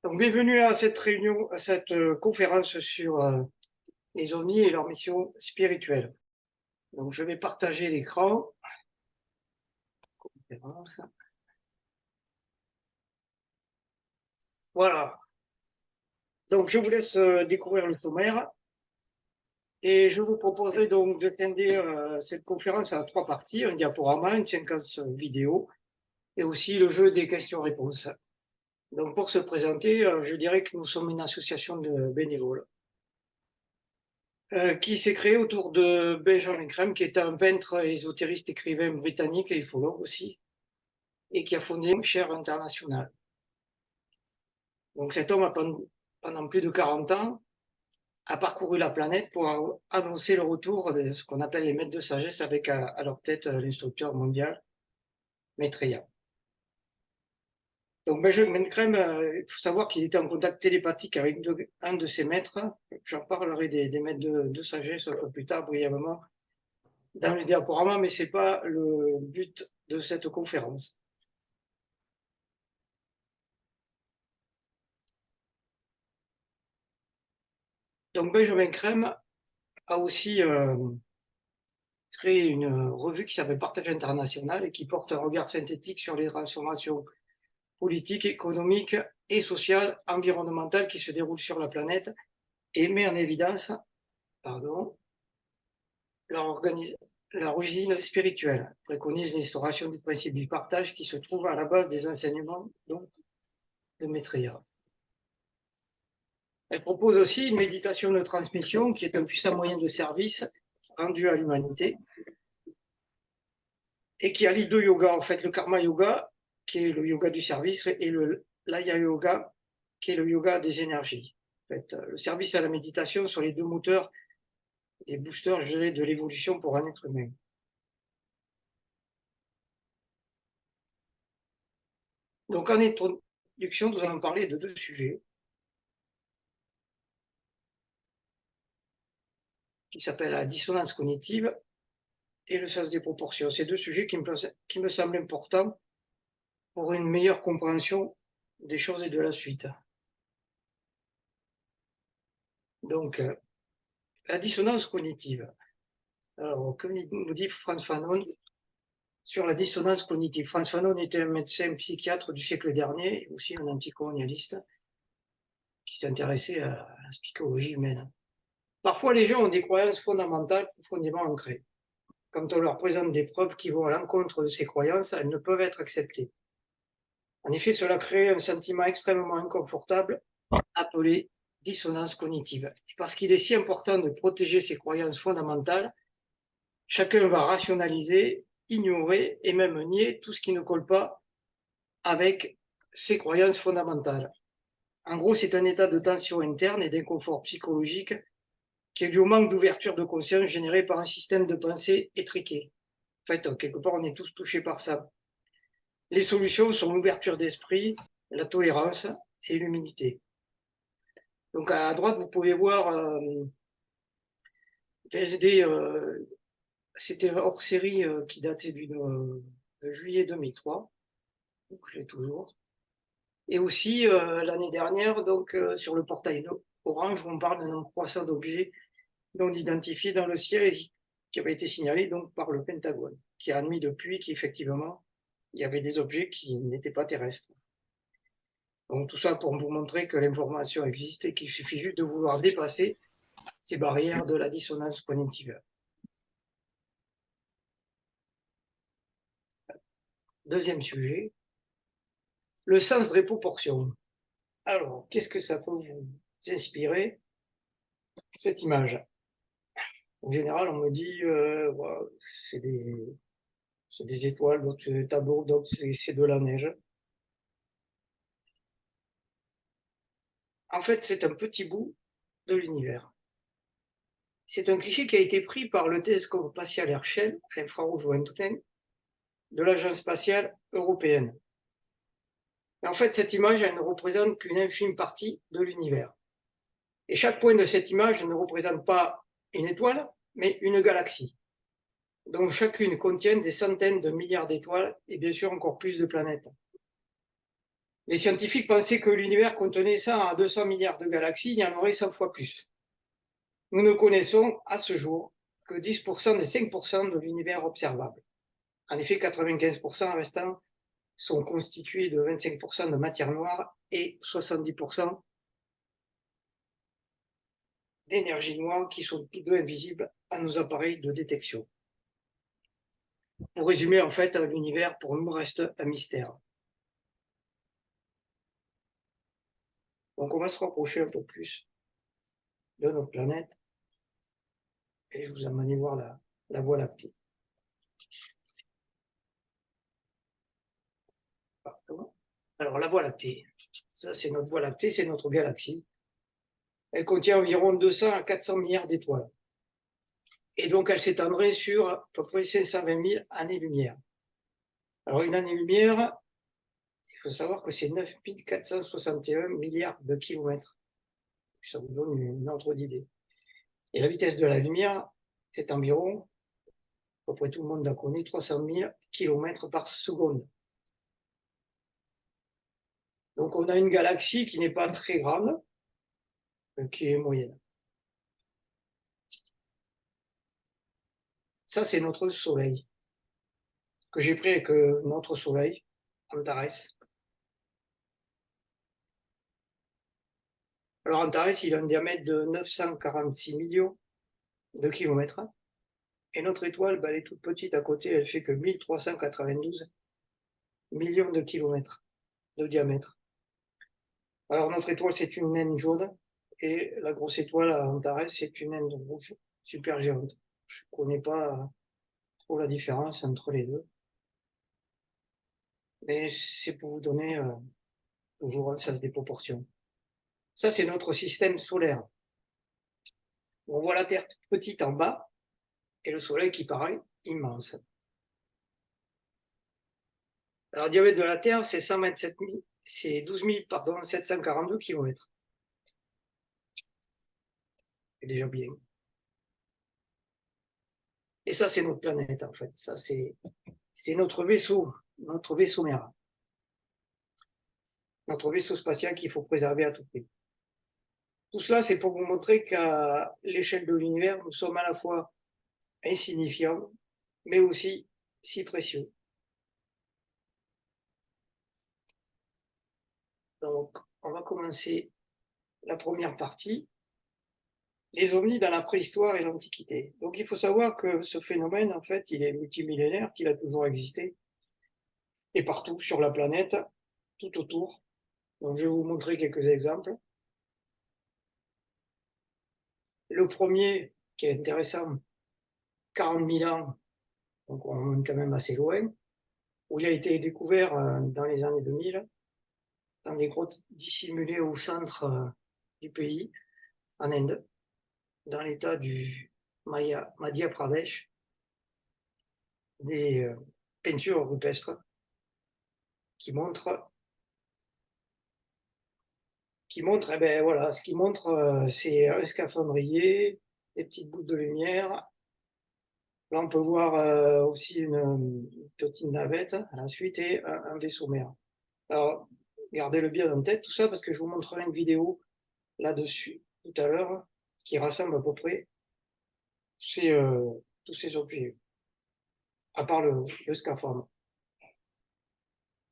Donc, bienvenue à cette réunion, à cette conférence sur les ovnis et leur mission spirituelle. Donc, je vais partager l'écran. Conférence. Voilà. Donc, je vous laisse découvrir le sommaire. Et je vous proposerai donc de scinder cette conférence à 3 parties, un diaporama, une séquence vidéo et aussi le jeu des questions-réponses. Donc, pour se présenter, je dirais que nous sommes une association de bénévoles qui s'est créée autour de Benjamin Crème, qui est un peintre, ésotériste, écrivain britannique et ufologue aussi, et qui a fondé Cher International. Donc cet homme, pendant plus de 40 ans, a parcouru la planète pour annoncer le retour de ce qu'on appelle les maîtres de sagesse, avec à leur tête l'instructeur mondial, Maitreya. Donc Benjamin Crème, il faut savoir qu'il était en contact télépathique avec un de ses maîtres. J'en parlerai des maîtres de sagesse un peu plus tard, brièvement, dans le diaporama, mais ce n'est pas le but de cette conférence. Donc Benjamin Crème a aussi créé une revue qui s'appelle Partage International et qui porte un regard synthétique sur les transformations politiques, économiques et sociales, environnementales qui se déroulent sur la planète et met en évidence leur origine spirituelle, préconise l'instauration du principe du partage qui se trouve à la base des enseignements donc, de Maitreya. Elle propose aussi une méditation de transmission qui est un puissant moyen de service rendu à l'humanité et qui allie deux yogas, en fait, le karma yoga, qui est le yoga du service, et le laya yoga, qui est le yoga des énergies. En fait, le service et la méditation sont les deux moteurs et boosters, je dirais, de l'évolution pour un être humain. Donc, en introduction, nous allons parler de deux sujets qui s'appellent la dissonance cognitive et le sens des proportions. Ces deux sujets qui me semblent importants pour une meilleure compréhension des choses et de la suite. Donc, la dissonance cognitive. Alors, comme nous dit Frantz Fanon, sur la dissonance cognitive. Frantz Fanon était un médecin psychiatre du siècle dernier, et aussi un anticolonialiste qui s'intéressait à la psychologie humaine. Parfois, les gens ont des croyances fondamentales profondément ancrées. Quand on leur présente des preuves qui vont à l'encontre de ces croyances, elles ne peuvent être acceptées. En effet, cela crée un sentiment extrêmement inconfortable appelé dissonance cognitive. Et parce qu'il est si important de protéger ces croyances fondamentales, chacun va rationaliser, ignorer et même nier tout ce qui ne colle pas avec ses croyances fondamentales. En gros, c'est un état de tension interne et d'inconfort psychologique qui est dû au manque d'ouverture de conscience généré par un système de pensée étriqué. En fait, quelque part, on est tous touchés par ça. Les solutions sont l'ouverture d'esprit, la tolérance et l'humilité. Donc à droite, vous pouvez voir PSD, c'était hors série qui datait de juillet 2003, donc je l'ai toujours. Et aussi l'année dernière, donc sur le portail Orange, où on parle d'un nombre croissant d'objets non identifiés dans le ciel qui avait été signalé donc par le Pentagone, qui a admis depuis qu'effectivement il y avait des objets qui n'étaient pas terrestres. Donc tout ça pour vous montrer que l'information existe et qu'il suffit juste de vouloir dépasser ces barrières de la dissonance cognitive. Deuxième sujet, le sens des proportions. Alors, qu'est-ce que ça peut vous inspirer, cette image? En général, on me dit, c'est des étoiles, d'autres c'est des tableaux, d'autres c'est de la neige. En fait, c'est un petit bout de l'univers. C'est un cliché qui a été pris par le télescope spatial Herschel, à l'infrarouge lointain, de l'Agence spatiale européenne. Et en fait, cette image, elle ne représente qu'une infime partie de l'univers. Et chaque point de cette image ne représente pas une étoile, mais une galaxie, dont chacune contient des centaines de milliards d'étoiles et bien sûr encore plus de planètes. Les scientifiques pensaient que l'univers contenait 100 à 200 milliards de galaxies, il y en aurait 100 fois plus. Nous ne connaissons à ce jour que 10% des 5% de l'univers observable. En effet, 95% restants sont constitués de 25% de matière noire et 70% d'énergie noire qui sont tous deux invisibles à nos appareils de détection. Pour résumer, en fait, l'univers pour nous reste un mystère. Donc on va se rapprocher un peu plus de notre planète et je vous emmène voir la Voie lactée. Alors la Voie lactée, ça c'est notre Voie lactée, c'est notre galaxie. Elle contient environ 200 à 400 milliards d'étoiles. Et donc elle s'étendrait sur à peu près 520 000 années-lumière. Alors une année-lumière, il faut savoir que c'est 9 461 milliards de kilomètres. Ça vous donne une ordre d'idée. Et la vitesse de la lumière, c'est environ, à peu près tout le monde la connaît, 300 000 km par seconde. Donc on a une galaxie qui n'est pas très grande, mais qui est moyenne. Ça, c'est notre Soleil, que j'ai pris avec notre Soleil, Antares. Alors Antares, il a un diamètre de 946 millions de kilomètres. Et notre étoile, elle est toute petite à côté, elle fait que 1392 millions de kilomètres de diamètre. Alors notre étoile, c'est une naine jaune, et la grosse étoile à Antares, c'est une naine rouge super géante. Je ne connais pas trop la différence entre les deux. Mais c'est pour vous donner toujours un sens des proportions. Ça, c'est notre système solaire. On voit la Terre toute petite en bas, et le Soleil qui paraît immense. Alors, le diamètre de la Terre, c'est 127 000, c'est 12 742 km. C'est déjà bien. Et ça, c'est notre planète, en fait. Ça, c'est notre vaisseau mère. Notre vaisseau spatial qu'il faut préserver à tout prix. Tout cela, c'est pour vous montrer qu'à l'échelle de l'univers, nous sommes à la fois insignifiants, mais aussi si précieux. Donc, on va commencer la première partie, les ovnis dans la préhistoire et l'Antiquité. Donc, il faut savoir que ce phénomène, en fait, il est multimillénaire, qu'il a toujours existé, et partout sur la planète, tout autour. Donc, je vais vous montrer quelques exemples. Le premier, qui est intéressant, 40 000 ans, donc on remonte quand même assez loin, où il a été découvert dans les années 2000, dans des grottes dissimulées au centre du pays, en Inde, dans l'état du Madhya Pradesh, des peintures rupestres qui montrent, eh ben voilà, ce qui montre, c'est un scaphandrier, des petites bouts de lumière. Là, on peut voir aussi une petite navette à la suite et un vaisseau mère. Alors, gardez-le bien en tête, tout ça, parce que je vous montrerai une vidéo là-dessus tout à l'heure qui rassemble à peu près tous ces objets, à part le scaphandre.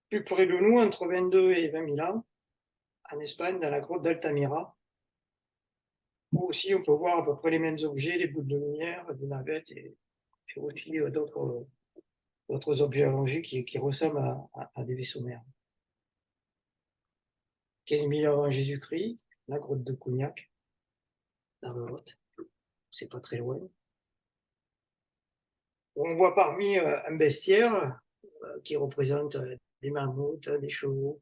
Plus près de nous, entre 22 et 20 000 ans, en Espagne, dans la grotte d'Altamira, où aussi on peut voir à peu près les mêmes objets, des bouts de lumière, des navettes et aussi d'autres objets allongés qui ressemblent à des vaisseaux mères. 15 000 avant Jésus-Christ, la grotte de Cognac, dans le Lot, c'est pas très loin. On voit parmi un bestiaire qui représente des mammouths, des chevaux,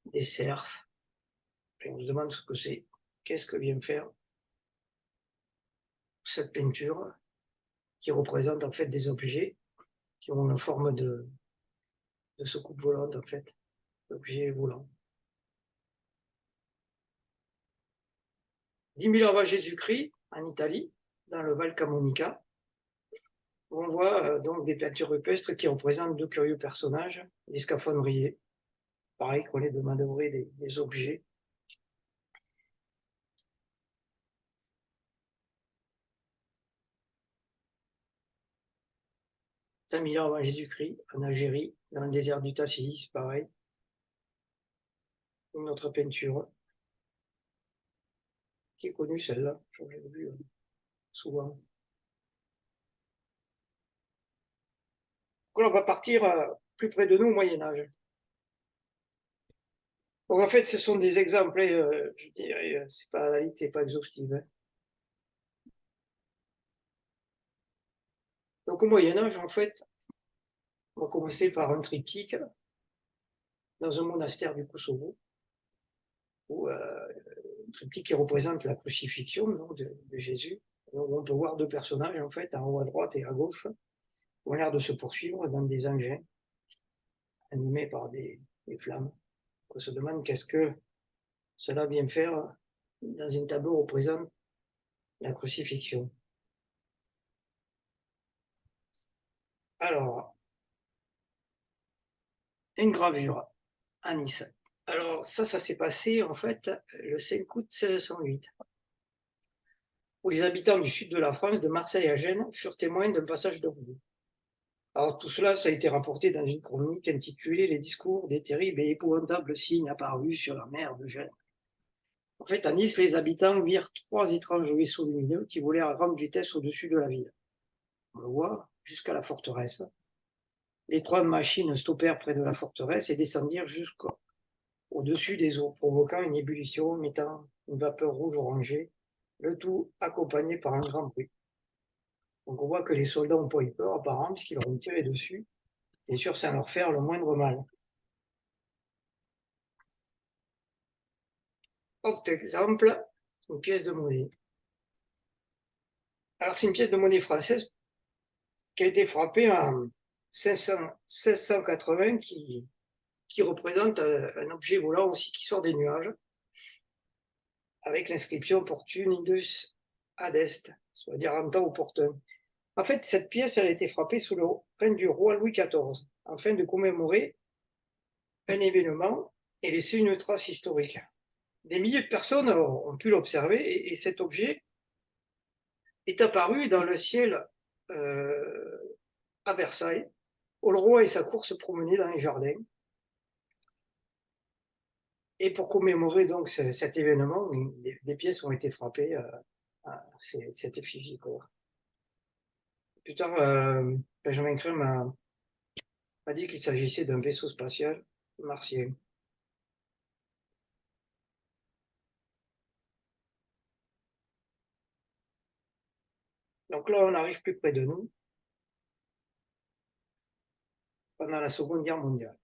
des cerfs. Et on se demande ce que c'est. Qu'est-ce que vient faire cette peinture qui représente en fait des objets qui ont la forme de soucoupe volante en fait, d'objets volants. 10 000 avant Jésus-Christ, en Italie, dans le Val Camonica, on voit donc des peintures rupestres qui représentent deux curieux personnages, des scaphandriers. pareil qu'on les demanderait des objets. « 5 000 ans avant Jésus-Christ, en Algérie, dans le désert du Tassili, pareil. Une autre peinture qui est connue, celle-là, je l'ai vue souvent. Donc là, on va partir plus près de nous au Moyen-Âge. Donc en fait, ce sont des exemples, je dirais, c'est pas la liste, c'est pas exhaustive. Hein. Donc au Moyen-Âge, en fait, on va commencer par un triptyque dans un monastère du Kosovo, où un triptyque qui représente la crucifixion donc, de Jésus. Donc, on peut voir deux personnages, en fait, en haut à droite et à gauche, qui ont l'air de se poursuivre dans des engins animés par des flammes. On se demande qu'est-ce que cela vient faire dans un tableau représentant la crucifixion. Alors, une gravure à Nice. Alors, ça s'est passé, en fait, le 5 août 1608, où les habitants du sud de la France, de Marseille à Gênes, furent témoins d'un passage d'orgueil. Alors, tout cela, ça a été rapporté dans une chronique intitulée « Les discours des terribles et épouvantables signes apparus sur la mer de Gênes ». En fait, à Nice, les habitants virent 3 étranges vaisseaux lumineux qui volaient à grande vitesse au-dessus de la ville. On le voit, jusqu'à la forteresse. Les 3 machines stoppèrent près de la forteresse et descendirent jusqu'au-dessus des eaux, provoquant une ébullition, mettant une vapeur rouge-orangée, le tout accompagné par un grand bruit. Donc on voit que les soldats n'ont pas eu peur apparemment, puisqu'ils leur ont tiré dessus, bien sûr sans leur faire le moindre mal. Autre exemple, une pièce de monnaie. Alors c'est une pièce de monnaie française qui a été frappée en 1680 qui représente un objet volant aussi qui sort des nuages avec l'inscription Portunidus ad est, c'est-à-dire en temps opportun. En fait, cette pièce elle a été frappée sous le règne du roi Louis XIV afin de commémorer un événement et laisser une trace historique. Des milliers de personnes ont pu l'observer et cet objet est apparu dans le ciel à Versailles, où le roi et sa cour se promenaient dans les jardins. Et pour commémorer donc cet événement, des pièces ont été frappées à cette effigie. Plus tard, Benjamin Crème a dit qu'il s'agissait d'un vaisseau spatial martien. Donc là, on arrive plus près de nous, pendant la Seconde Guerre mondiale.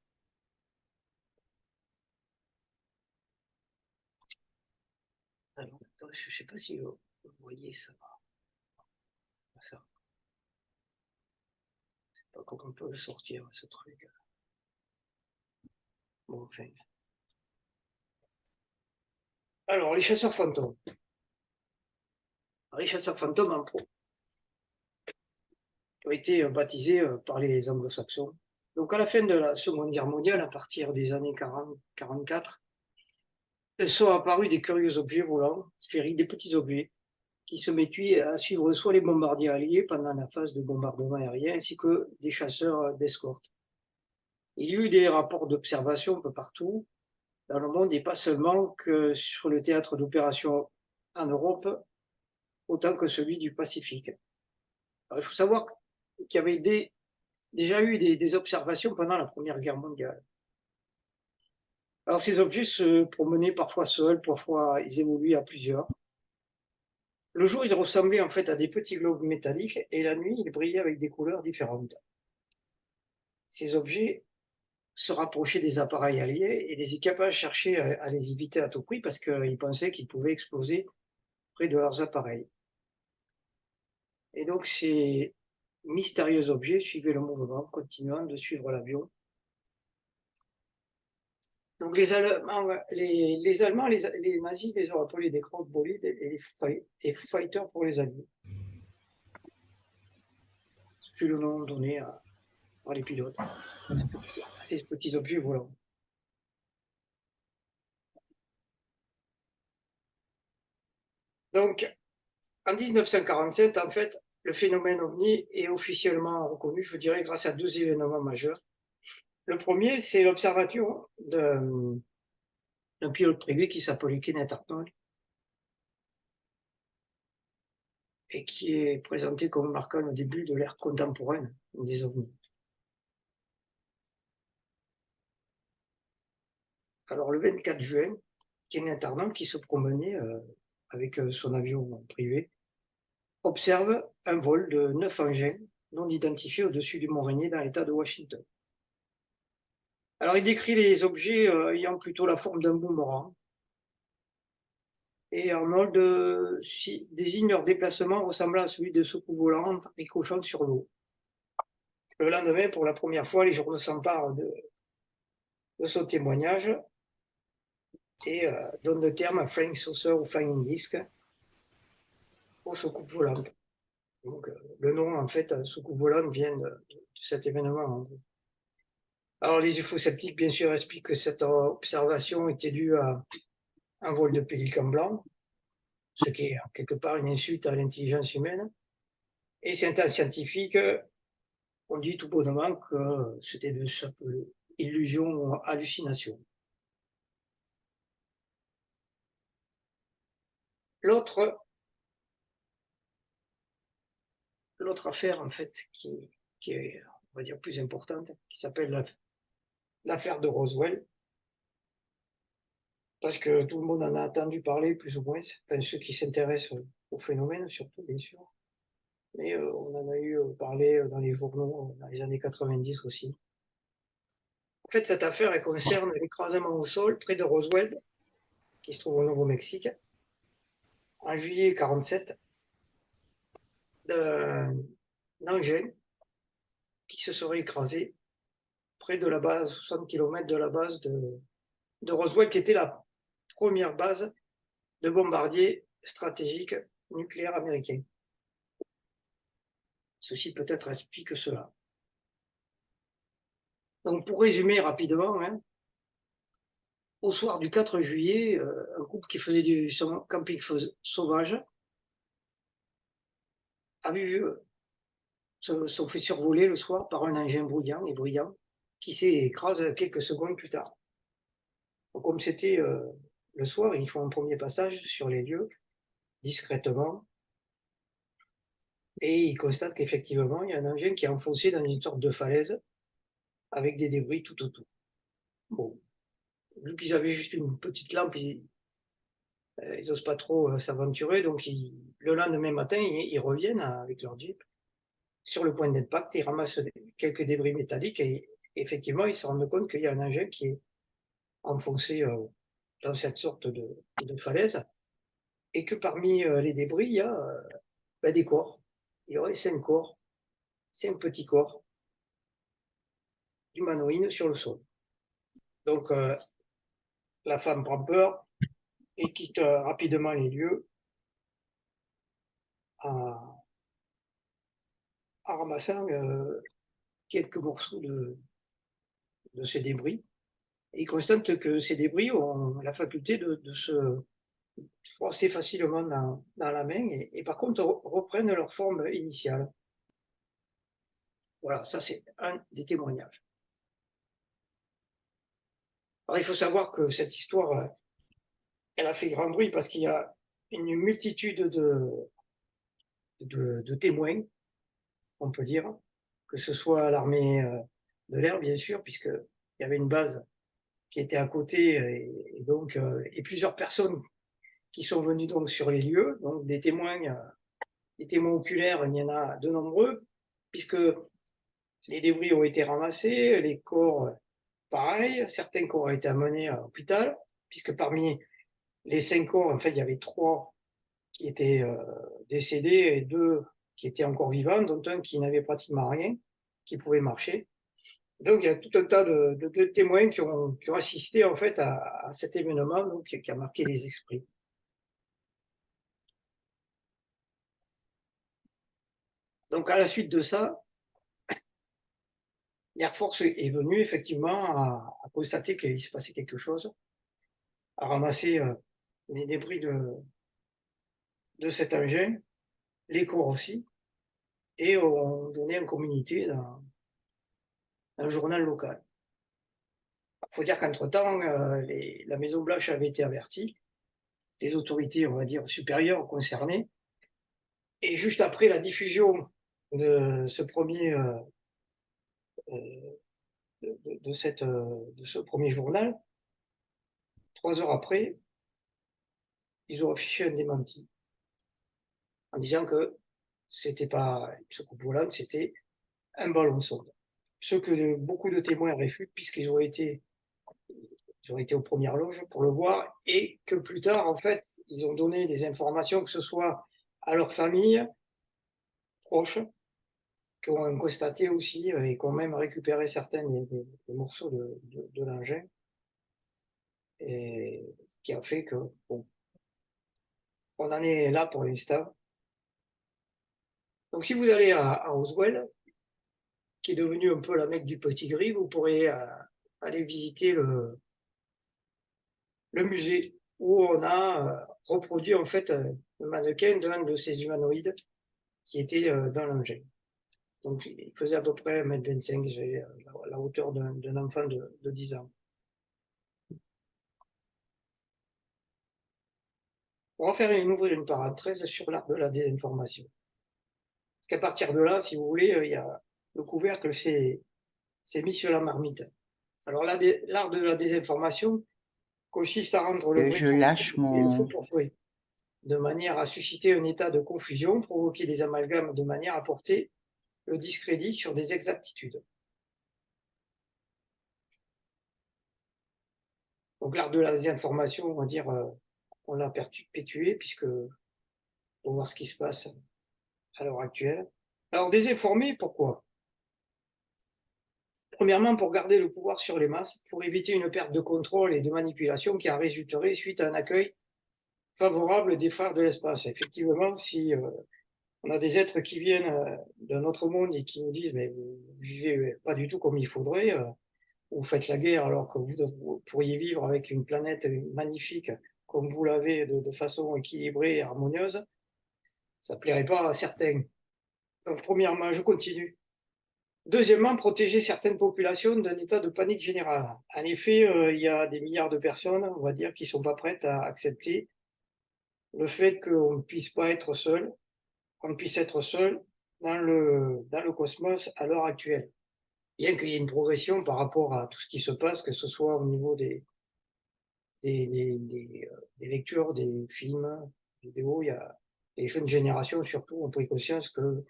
Alors, attends, je ne sais pas si vous voyez ça. Ça. C'est pas comment on peut le sortir, ce truc. Bon, enfin. Alors, les chasseurs fantômes. Les chasseurs fantômes en pro ont été baptisés par les anglo-saxons. Donc, à la fin de la Seconde Guerre mondiale, à partir des années 40-44, sont apparus des curieux objets volants, sphériques, des petits objets, qui se mettaient à suivre soit les bombardiers alliés pendant la phase de bombardement aérien, ainsi que des chasseurs d'escorte. Il y a eu des rapports d'observation un peu partout dans le monde, et pas seulement que sur le théâtre d'opération en Europe, autant que celui du Pacifique. Alors, il faut savoir qu'il y avait déjà eu des observations pendant la Première Guerre mondiale. Alors ces objets se promenaient parfois seuls, parfois ils évoluaient à plusieurs. Le jour, ils ressemblaient en fait à des petits globes métalliques et la nuit, ils brillaient avec des couleurs différentes. Ces objets se rapprochaient des appareils alliés et les équipages cherchaient à les éviter à tout prix parce qu'ils pensaient qu'ils pouvaient exploser près de leurs appareils. Et donc ces mystérieux objets suivaient le mouvement, continuant de suivre l'avion. Donc les Allemands, les nazis les ont appelés des Krautbolides et les Foo Fighters pour les Alliés. C'est le nom donné par les pilotes. Ces petits objets volants. Donc, en 1947, en fait, le phénomène OVNI est officiellement reconnu, je dirais, grâce à deux événements majeurs. Le premier, c'est l'observation d'un pilote privé qui s'appelait Kenneth Arnold et qui est présenté comme marquant le début de l'ère contemporaine des OVNI. Alors, le 24 juin, Kenneth Arnold, qui se promenait avec son avion privé, observe un vol de 9 engins non identifiés au-dessus du Mont Rainier dans l'État de Washington. Alors, il décrit les objets ayant plutôt la forme d'un boomerang. Et Arnold désigne leur déplacement ressemblant à celui de soucoupes volantes ricochant sur l'eau. Le lendemain, pour la première fois, les journaux s'emparent de son témoignage et donnent le terme flying saucer ou flying disc aux soucoupes volantes. Donc, le nom, en fait, soucoupe volante vient de cet événement. Alors, les ufo-sceptiques, bien sûr, expliquent que cette observation était due à un vol de pélican blanc, ce qui est quelque part une insulte à l'intelligence humaine. Et certains scientifiques ont dit tout bonnement que c'était de simple illusion ou hallucination. L'autre affaire, en fait, qui est, on va dire, plus importante, qui s'appelle l'affaire de Roswell, parce que tout le monde en a entendu parler, plus ou moins, enfin, ceux qui s'intéressent au phénomène, surtout, bien sûr. Mais on en a eu parlé dans les journaux dans les années 90 aussi. En fait, cette affaire, elle concerne l'écrasement au sol près de Roswell, qui se trouve au Nouveau-Mexique, en juillet 1947, d'un engin qui se serait écrasé près de la base, 60 km de la base de Roswell, qui était la première base de bombardiers stratégiques nucléaires américains. Ceci peut-être explique cela. Donc, pour résumer rapidement, hein, au soir du 4 juillet, un couple qui faisait du camping sauvage a vu sont fait survoler le soir par un engin bruyant et brillant qui s'écrase quelques secondes plus tard. Donc, comme c'était le soir, ils font un premier passage sur les lieux discrètement et ils constatent qu'effectivement, il y a un engin qui est enfoncé dans une sorte de falaise avec des débris tout autour. Bon, vu qu'ils avaient juste une petite lampe, ils n'osent pas trop s'aventurer, donc le lendemain matin, ils reviennent avec leur Jeep sur le point d'impact, ils ramassent quelques débris métalliques et effectivement, ils se rendent compte qu'il y a un engin qui est enfoncé dans cette sorte de falaise et que parmi les débris, il y a des corps. Il y aurait 5 corps, 5 petits corps humanoïdes sur le sol. Donc, la femme prend peur et quitte rapidement les lieux en ramassant quelques morceaux de ces débris. Et il constate que ces débris ont la faculté de se froisser facilement dans la main et par contre reprennent leur forme initiale. Voilà, ça c'est un des témoignages. Alors il faut savoir que cette histoire, elle a fait grand bruit parce qu'il y a une multitude de témoins, on peut dire, que ce soit l'armée de l'air, bien sûr, puisqu'il y avait une base qui était à côté et donc et plusieurs personnes qui sont venues donc sur les lieux, donc des témoins oculaires, il y en a de nombreux, puisque les débris ont été ramassés, les corps pareil, certains corps ont été amenés à l'hôpital, puisque parmi les 5 corps, en fait, il y avait 3 qui étaient décédés et 2 qui étaient encore vivants, dont un qui n'avait pratiquement rien, qui pouvait marcher. Donc, il y a tout un tas de témoins qui ont assisté en fait à cet événement donc, qui a marqué les esprits. Donc, à la suite de ça, l'Air Force est venue effectivement à constater qu'il se passait quelque chose, à ramasser les débris de cet engin, les cours aussi, et on donnait un communiqué dans un journal local. Il faut dire qu'entre-temps, la Maison Blanche avait été avertie, les autorités, on va dire, supérieures concernées, et juste après la diffusion de ce premier, de ce premier journal, 3 heures après, ils ont affiché un démenti en disant que c'était pas une soucoupe volante, c'était un ballon sonde. Ce que beaucoup de témoins réfutent puisqu'ils ont été aux premières loges pour le voir et que plus tard, en fait, ils ont donné des informations, que ce soit à leur famille, proches, qui ont constaté aussi et qui ont même récupéré certains des morceaux de l'engin, et qui a fait que, bon, on en est là pour l'instant. Donc si vous allez à Roswell, qui est devenu un peu la Mecque du Petit Gris, vous pourrez aller visiter le musée où on a reproduit en fait le mannequin d'un de ces humanoïdes qui était dans l'engin. Donc il faisait à peu près 1,25 m, j'avais la hauteur d'un enfant de 10 ans. On va ouvrir une parenthèse sur l'art de la désinformation. Parce qu'à partir de là, si vous voulez, il y a le couvercle, c'est mis sur la marmite. Alors l'art de la désinformation consiste à rendre le vrai Je pour lâche vrai et le faux mon... pour vrai, de manière à susciter un état de confusion, provoquer des amalgames de manière à porter le discrédit sur des exactitudes. Donc l'art de la désinformation, on va dire, on l'a perpétué, puisque pour voir ce qui se passe à l'heure actuelle. Alors désinformer, pourquoi? Premièrement, pour garder le pouvoir sur les masses, pour éviter une perte de contrôle et de manipulation qui en résulterait suite à un accueil favorable des frères de l'espace. Effectivement, si on a des êtres qui viennent d'un autre monde et qui nous disent mais vous vivez pas du tout comme il faudrait, vous faites la guerre alors que vous pourriez vivre avec une planète magnifique comme vous l'avez de façon équilibrée et harmonieuse, ça ne plairait pas à certains. Donc premièrement, je continue. Deuxièmement, protéger certaines populations d'un état de panique générale. En effet, il y a des milliards de personnes, on va dire, qui ne sont pas prêtes à accepter le fait qu'on ne puisse pas être seul, qu'on puisse être seul dans le cosmos à l'heure actuelle. Bien qu'il y ait une progression par rapport à tout ce qui se passe, que ce soit au niveau des lectures, des films, vidéos, il y a les jeunes générations surtout ont pris conscience que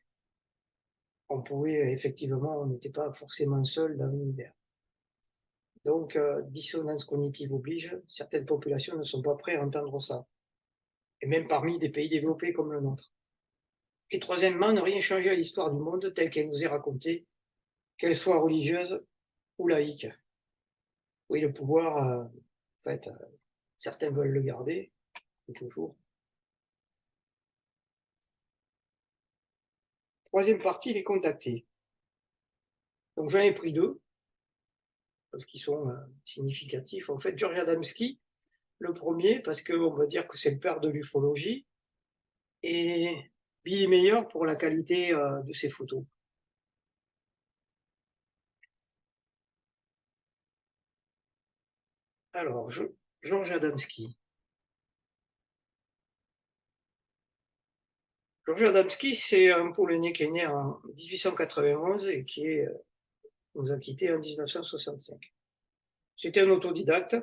on pouvait effectivement, on n'était pas forcément seul dans l'univers. Donc, dissonance cognitive oblige, certaines populations ne sont pas prêtes à entendre ça, et même parmi des pays développés comme le nôtre. Et troisièmement, ne rien changer à l'histoire du monde telle qu'elle nous est racontée, qu'elle soit religieuse ou laïque. Oui, le pouvoir, en fait, certains veulent le garder, toujours. Troisième partie, les contactés. Donc j'en ai pris deux, parce qu'ils sont significatifs. En fait, George Adamski, le premier, parce qu'on va dire que c'est le père de l'ufologie, et Billy Meyer pour la qualité de ses photos. Alors, George Adamski. George Adamski, c'est un Polonais qui est né en 1891 et qui nous a quittés en 1965. C'était un autodidacte,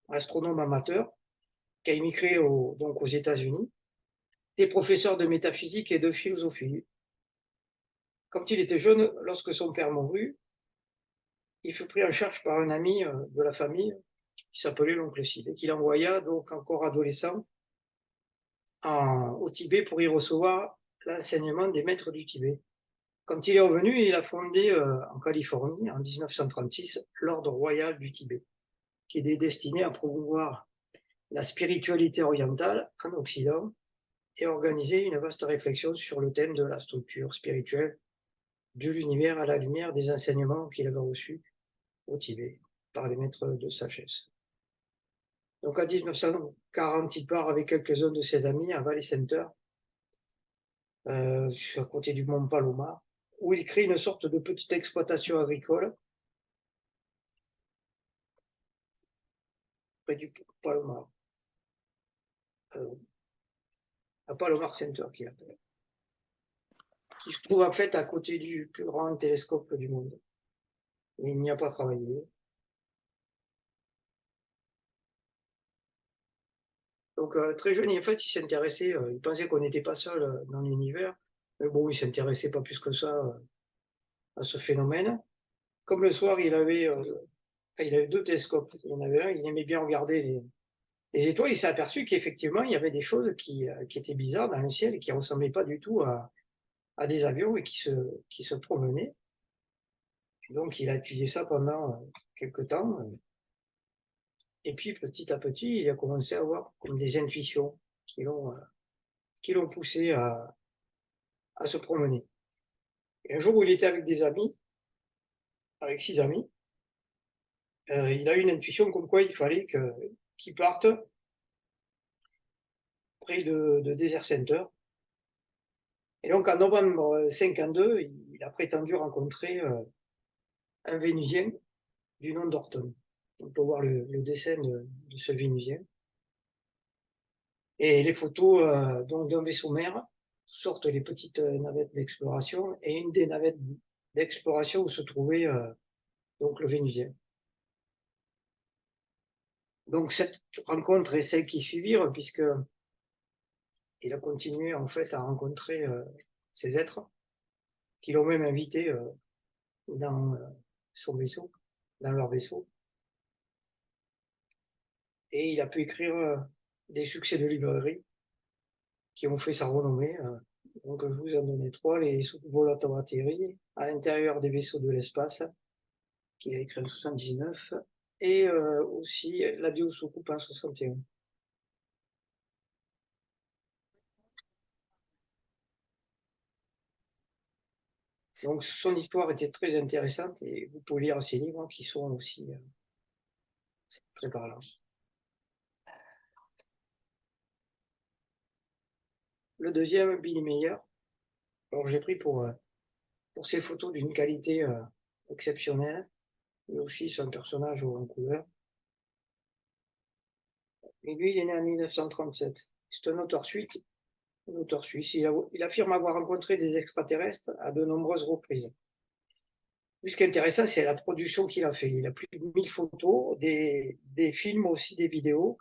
astronome amateur, qui a immigré donc aux États-Unis, et professeur de métaphysique et de philosophie. Quand il était jeune, lorsque son père mourut, il fut pris en charge par un ami de la famille qui s'appelait l'oncle Sid, et qu'il envoya donc encore adolescent au Tibet pour y recevoir l'enseignement des maîtres du Tibet. Quand il est revenu, il a fondé en Californie, en 1936, l'Ordre royal du Tibet, qui est destiné à promouvoir la spiritualité orientale en Occident et à organiser une vaste réflexion sur le thème de la structure spirituelle de l'univers à la lumière des enseignements qu'il avait reçus au Tibet par les maîtres de sagesse. Donc en 1940, il part avec quelques-uns de ses amis à Valley Center à côté du mont Palomar, où il crée une sorte de petite exploitation agricole près du Palomar, à Palomar Center, qui se trouve en fait à côté du plus grand télescope du monde. Il n'y a pas travaillé. Donc très jeune, en fait, il s'intéressait, il pensait qu'on n'était pas seul dans l'univers, mais bon, il s'intéressait pas plus que ça à ce phénomène. Comme le soir, il avait deux télescopes. Il y en avait un, il aimait bien regarder les étoiles. Il s'est aperçu qu'effectivement, il y avait des choses qui étaient bizarres dans le ciel et qui ne ressemblaient pas du tout à des avions et qui se promenaient. Et donc, il a étudié ça pendant quelques temps. Et puis, petit à petit, il a commencé à avoir comme des intuitions qui l'ont poussé à se promener. Et un jour où il était avec des amis, avec 6 amis, il a eu une intuition comme quoi il fallait qu'il parte près de Desert Center. Et donc, en novembre 52, il a prétendu rencontrer un Vénusien du nom d'Orton. On peut voir le dessin de ce Vénusien. Et les photos d'un vaisseau mère sortent les petites navettes d'exploration et une des navettes d'exploration où se trouvait donc le Vénusien. Donc cette rencontre et celle qui suivirent, puisque il a continué en fait à rencontrer ces êtres qui l'ont même invité dans son vaisseau, dans leur vaisseau. Et il a pu écrire des succès de librairie qui ont fait sa renommée. Donc je vous en donnais 3, les volateurs atterris à l'intérieur des vaisseaux de l'espace, qu'il a écrit en 79, et aussi l'adieu sous coupe en 61. Donc son histoire était très intéressante et vous pouvez lire ses livres qui sont aussi très parlants. Le deuxième, Billy Meyer. Alors j'ai pris pour ses photos d'une qualité exceptionnelle, et aussi c'est un personnage en couleur. Et lui, il est né en 1937. C'est un auteur suisse. Il affirme avoir rencontré des extraterrestres à de nombreuses reprises. Puis, ce qui est intéressant, c'est la production qu'il a fait. Il a plus de 1000 photos, des films aussi, des vidéos,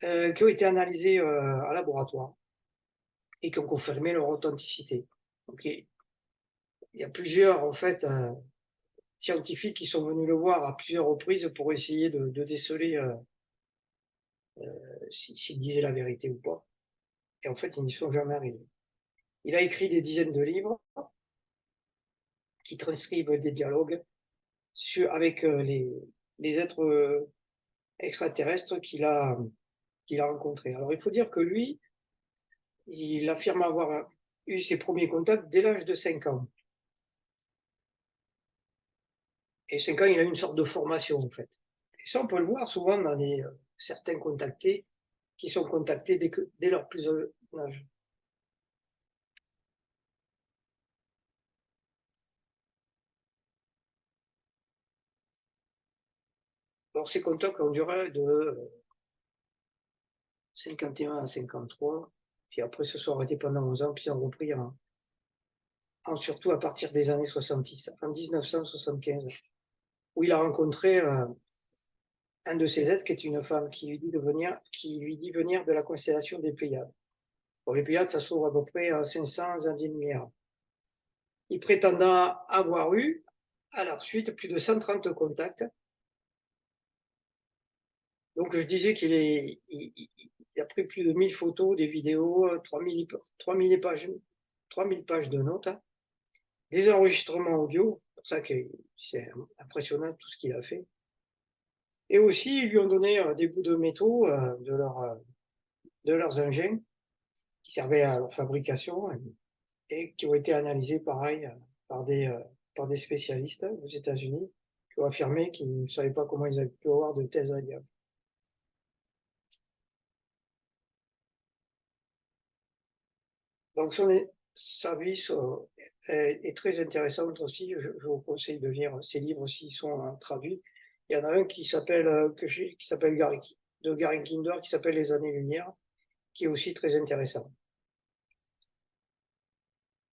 qui ont été analysées à laboratoire et qui ont confirmé leur authenticité. Donc, il y a plusieurs, en fait, scientifiques qui sont venus le voir à plusieurs reprises pour essayer de déceler s'il disait la vérité ou pas. Et en fait, ils n'y sont jamais arrivés. Il a écrit des dizaines de livres qui transcrivent des dialogues avec les êtres extraterrestres qu'il a rencontrés. Alors, il faut dire que lui, il affirme avoir eu ses premiers contacts dès l'âge de 5 ans. Et 5 ans, il a eu une sorte de formation, en fait. Et ça, on peut le voir souvent dans certains contactés qui sont contactés dès leur plus jeune âge. Alors, ces contacts ont duré de 51 à 53, puis après se sont arrêtés pendant 11 ans, puis ont repris surtout à partir des années 70, en 1975, où il a rencontré un de ses êtres qui est une femme qui lui dit venir de la constellation des Pléiades. Bon, les Pléiades, ça s'ouvre à peu près à 500 années-lumière. Il prétendra avoir eu, à la suite, plus de 130 contacts. Donc, je disais qu'il a pris plus de 1000 photos, des vidéos, 3000 pages, 3000 pages de notes, des enregistrements audio. C'est pour ça que c'est impressionnant tout ce qu'il a fait. Et aussi, ils lui ont donné des bouts de métaux de leurs engins qui servaient à leur fabrication et qui ont été analysés pareil par des spécialistes aux États-Unis qui ont affirmé qu'ils ne savaient pas comment ils avaient pu avoir de tels radiables. Donc sa vie est très intéressante aussi. Je vous conseille de lire ses livres s'ils sont traduits. Il y en a un qui s'appelle de Gary Kinder, qui s'appelle Les Années-Lumière, qui est aussi très intéressant.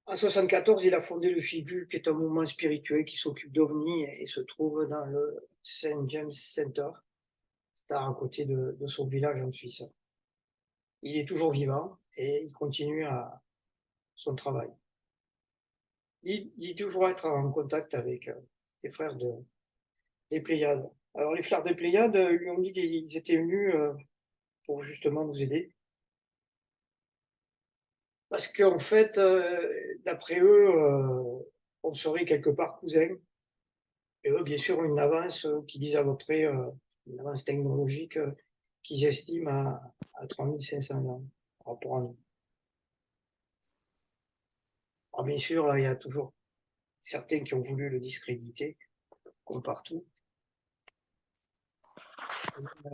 En 1974, il a fondé le FIBUL, qui est un mouvement spirituel qui s'occupe d'OVNI et se trouve dans le St. James Center, c'est à côté de son village en Suisse. Il est toujours vivant et il continue son travail. Il dit toujours être en contact avec des frères des Pléiades. Alors les frères des Pléiades lui ont dit qu'ils étaient venus pour justement nous aider. Parce qu'en fait, d'après eux, on serait quelque part cousins. Et eux, bien sûr, une avance qui disent à peu près, une avance technologique qu'ils estiment à 3500 ans par rapport à nous. Alors bien sûr, il y a toujours certains qui ont voulu le discréditer, comme partout.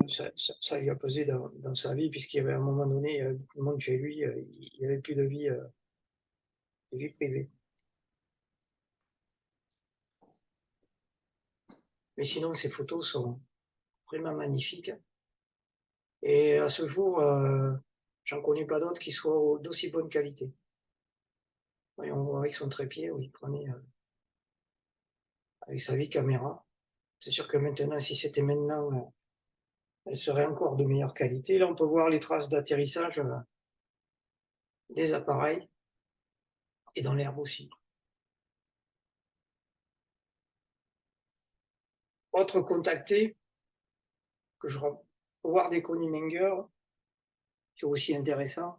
Ça lui a pesé dans sa vie, puisqu'il y avait à un moment donné, il y avait beaucoup de monde chez lui, il n'y avait plus de vie privée. Mais sinon, ces photos sont vraiment magnifiques. Et à ce jour, j'en connais pas d'autres qui soient d'aussi bonne qualité. Et on voit avec son trépied où il prenait avec sa vieille caméra. C'est sûr que maintenant, si c'était maintenant, elle serait encore de meilleure qualité. Là, on peut voir les traces d'atterrissage des appareils et dans l'herbe aussi. Autre contacté que je Howard et Connie Menger, qui est aussi intéressant.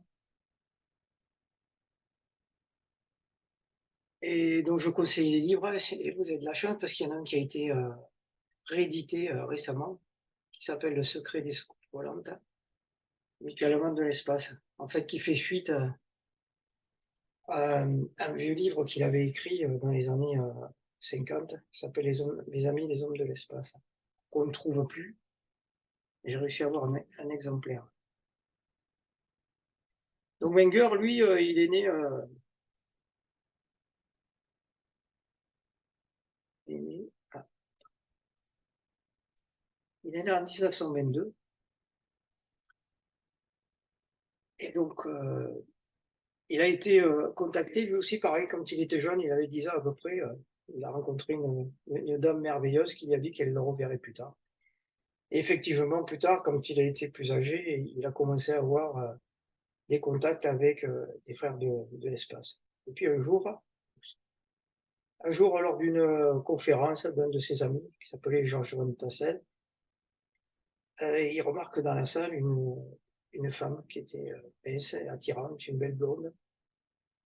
Et donc, je conseille les livres. Vous avez de la chance parce qu'il y en a un qui a été réédité récemment, qui s'appelle Le secret des soucoupes volantes, mutuellement de l'espace. En fait, qui fait suite à un vieux livre qu'il avait écrit dans les années 50, qui s'appelle Les Amis des hommes de l'espace, qu'on ne trouve plus. J'ai réussi à avoir un exemplaire. Donc Wenger, lui, il est né, il est né en 1922. Et donc, il a été contacté, lui aussi, pareil, quand il était jeune, il avait 10 ans à peu près, il a rencontré une dame merveilleuse qui lui a dit qu'elle le reverrait plus tard. Et effectivement, plus tard, quand il a été plus âgé, il a commencé à avoir des contacts avec des frères de l'espace. Et puis un jour, lors d'une conférence d'un de ses amis, qui s'appelait Georges von Tassel, il remarque dans la salle une femme qui était mince, attirante, une belle blonde.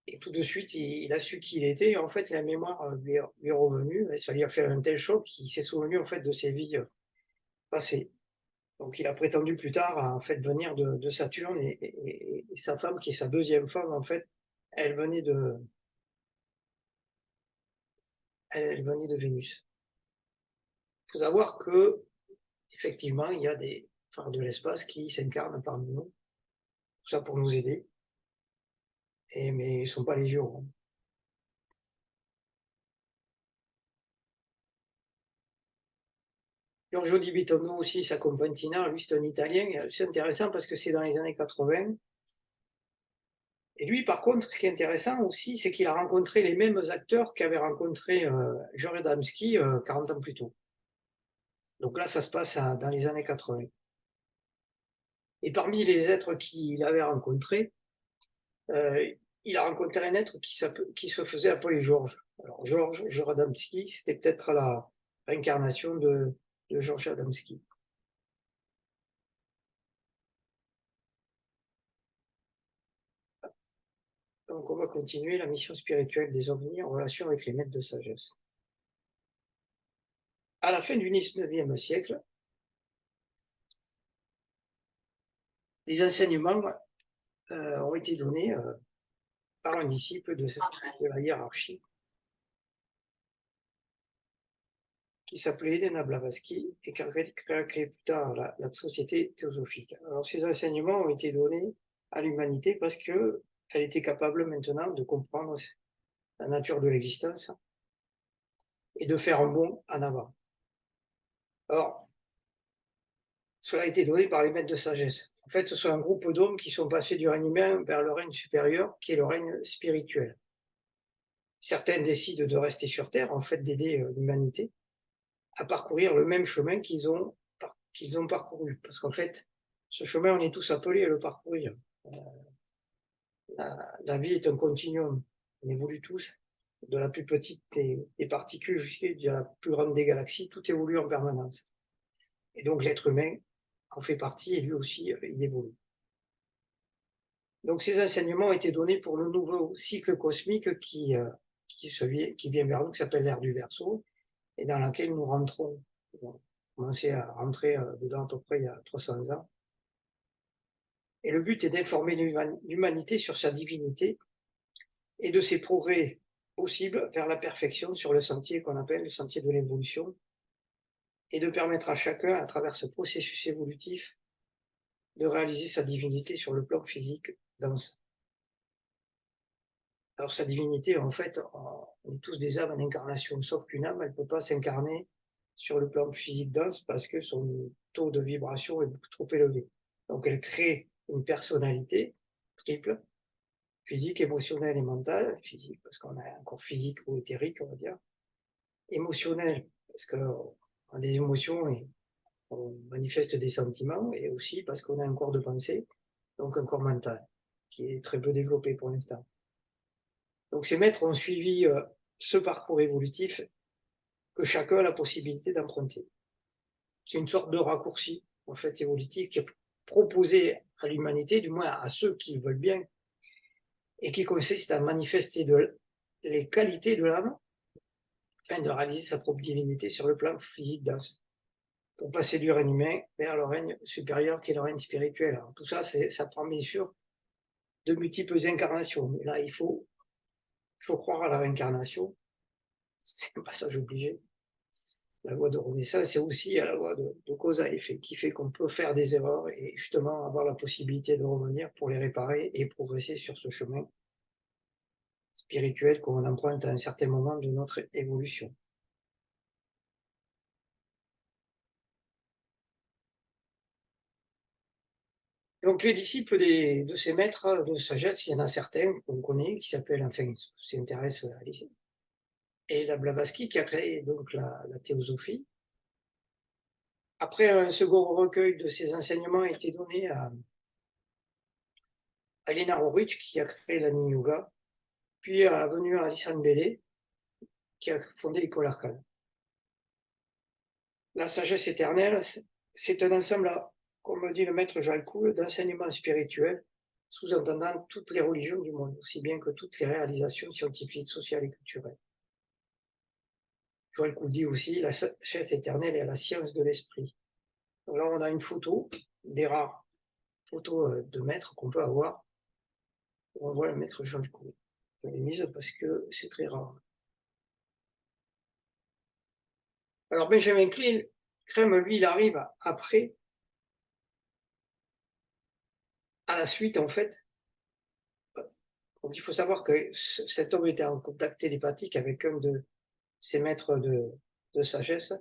Et tout de suite, il a su qui il était. Et en fait, la mémoire lui est revenue. Et ça lui a fait un tel choc qu'il s'est souvenu en fait de ses vies passées. Donc, il a prétendu plus tard en fait venir de Saturne et sa femme, qui est sa deuxième femme, en fait, elle venait elle venait de Vénus. Il faut savoir que effectivement, il y a des phares de l'espace qui s'incarnent parmi nous. Tout ça pour nous aider. Mais ils ne sont pas légion. Giorgio Di Vittorio aussi, sa compagne Tina, lui c'est un Italien. C'est intéressant parce que c'est dans les années 80. Et lui, par contre, ce qui est intéressant aussi, c'est qu'il a rencontré les mêmes acteurs qu'avait rencontré George Adamski 40 ans plus tôt. Donc là, ça se passe dans les années 80. Et parmi les êtres qu'il avait rencontrés, il a rencontré un être qui se faisait appeler Georges. Alors Georges Adamski, c'était peut-être la réincarnation de Georges Adamski. Donc on va continuer la mission spirituelle des ovnis en relation avec les maîtres de sagesse. À la fin du 19e siècle, des enseignements ont été donnés par un disciple de la hiérarchie qui s'appelait Elena Blavatsky et qui a créé plus tard la société théosophique. Alors ces enseignements ont été donnés à l'humanité parce que elle était capable maintenant de comprendre la nature de l'existence et de faire un bond en avant. Or, cela a été donné par les maîtres de sagesse. En fait, ce sont un groupe d'hommes qui sont passés du règne humain vers le règne supérieur, qui est le règne spirituel. Certains décident de rester sur Terre, en fait, d'aider l'humanité à parcourir le même chemin qu'ils ont parcouru. Parce qu'en fait, ce chemin, on est tous appelés à le parcourir. La vie est un continuum. On évolue tous, de la plus petite des particules jusqu'à la plus grande des galaxies, tout évolue en permanence. Et donc l'être humain en fait partie et lui aussi, il évolue. Donc ces enseignements ont été donnés pour le nouveau cycle cosmique qui vient vers nous, qui s'appelle l'ère du Verseau, et dans laquelle nous rentrons. On a commencé à rentrer dedans à peu près il y a 300 ans. Et le but est d'informer l'humanité sur sa divinité et de ses progrès possibles vers la perfection sur le sentier qu'on appelle le sentier de l'évolution, et de permettre à chacun, à travers ce processus évolutif, de réaliser sa divinité sur le plan physique dense. Alors sa divinité, en fait, on est tous des âmes en incarnation, sauf qu'une âme, elle ne peut pas s'incarner sur le plan physique dense parce que son taux de vibration est beaucoup trop élevé. Donc elle crée une personnalité triple, physique, émotionnelle et mentale. Physique, parce qu'on a un corps physique ou éthérique, on va dire. Émotionnel, parce qu'on a des émotions et on manifeste des sentiments, et aussi parce qu'on a un corps de pensée, donc un corps mental, qui est très peu développé pour l'instant. Donc ces maîtres ont suivi ce parcours évolutif que chacun a la possibilité d'emprunter. C'est une sorte de raccourci, en fait, évolutif, qui est proposé à l'humanité, du moins à ceux qui veulent bien, et qui consiste à manifester les qualités de l'âme afin de réaliser sa propre divinité sur le plan physique dense, pour passer du règne humain vers le règne supérieur qui est le règne spirituel. Alors, tout ça, ça prend bien sûr de multiples incarnations. Mais là, il faut croire à la réincarnation. C'est un passage obligé. La loi de renaissance, c'est aussi la loi de cause à effet, qui fait qu'on peut faire des erreurs et justement avoir la possibilité de revenir pour les réparer et progresser sur ce chemin spirituel qu'on emprunte à un certain moment de notre évolution. Donc les disciples de ces maîtres de sagesse, il y en a certains qu'on connaît, qui s'appellent, enfin, s'intéressent à et la Blavatsky qui a créé donc la théosophie. Après, un second recueil de ses enseignements a été donné à Elena Horwitz qui a créé l'Ani Yoga, puis est venu à Alisan Bellé qui a fondé l'école arcane. La sagesse éternelle, c'est un ensemble, comme dit le maître Joël Kuhl, d'enseignements spirituels, sous-entendant toutes les religions du monde, aussi bien que toutes les réalisations scientifiques, sociales et culturelles. Joël Kuhl dit aussi la sagesse éternelle est la science de l'esprit. Donc là, on a une photo, des rares photos de maîtres qu'on peut avoir. On voit le maître Joël Kuhl. Je l'ai mise parce que c'est très rare. Alors Benjamin Crème, lui, il arrive après, à la suite, en fait. Donc il faut savoir que cet homme était en contact télépathique avec un de ses maîtres de sagesse.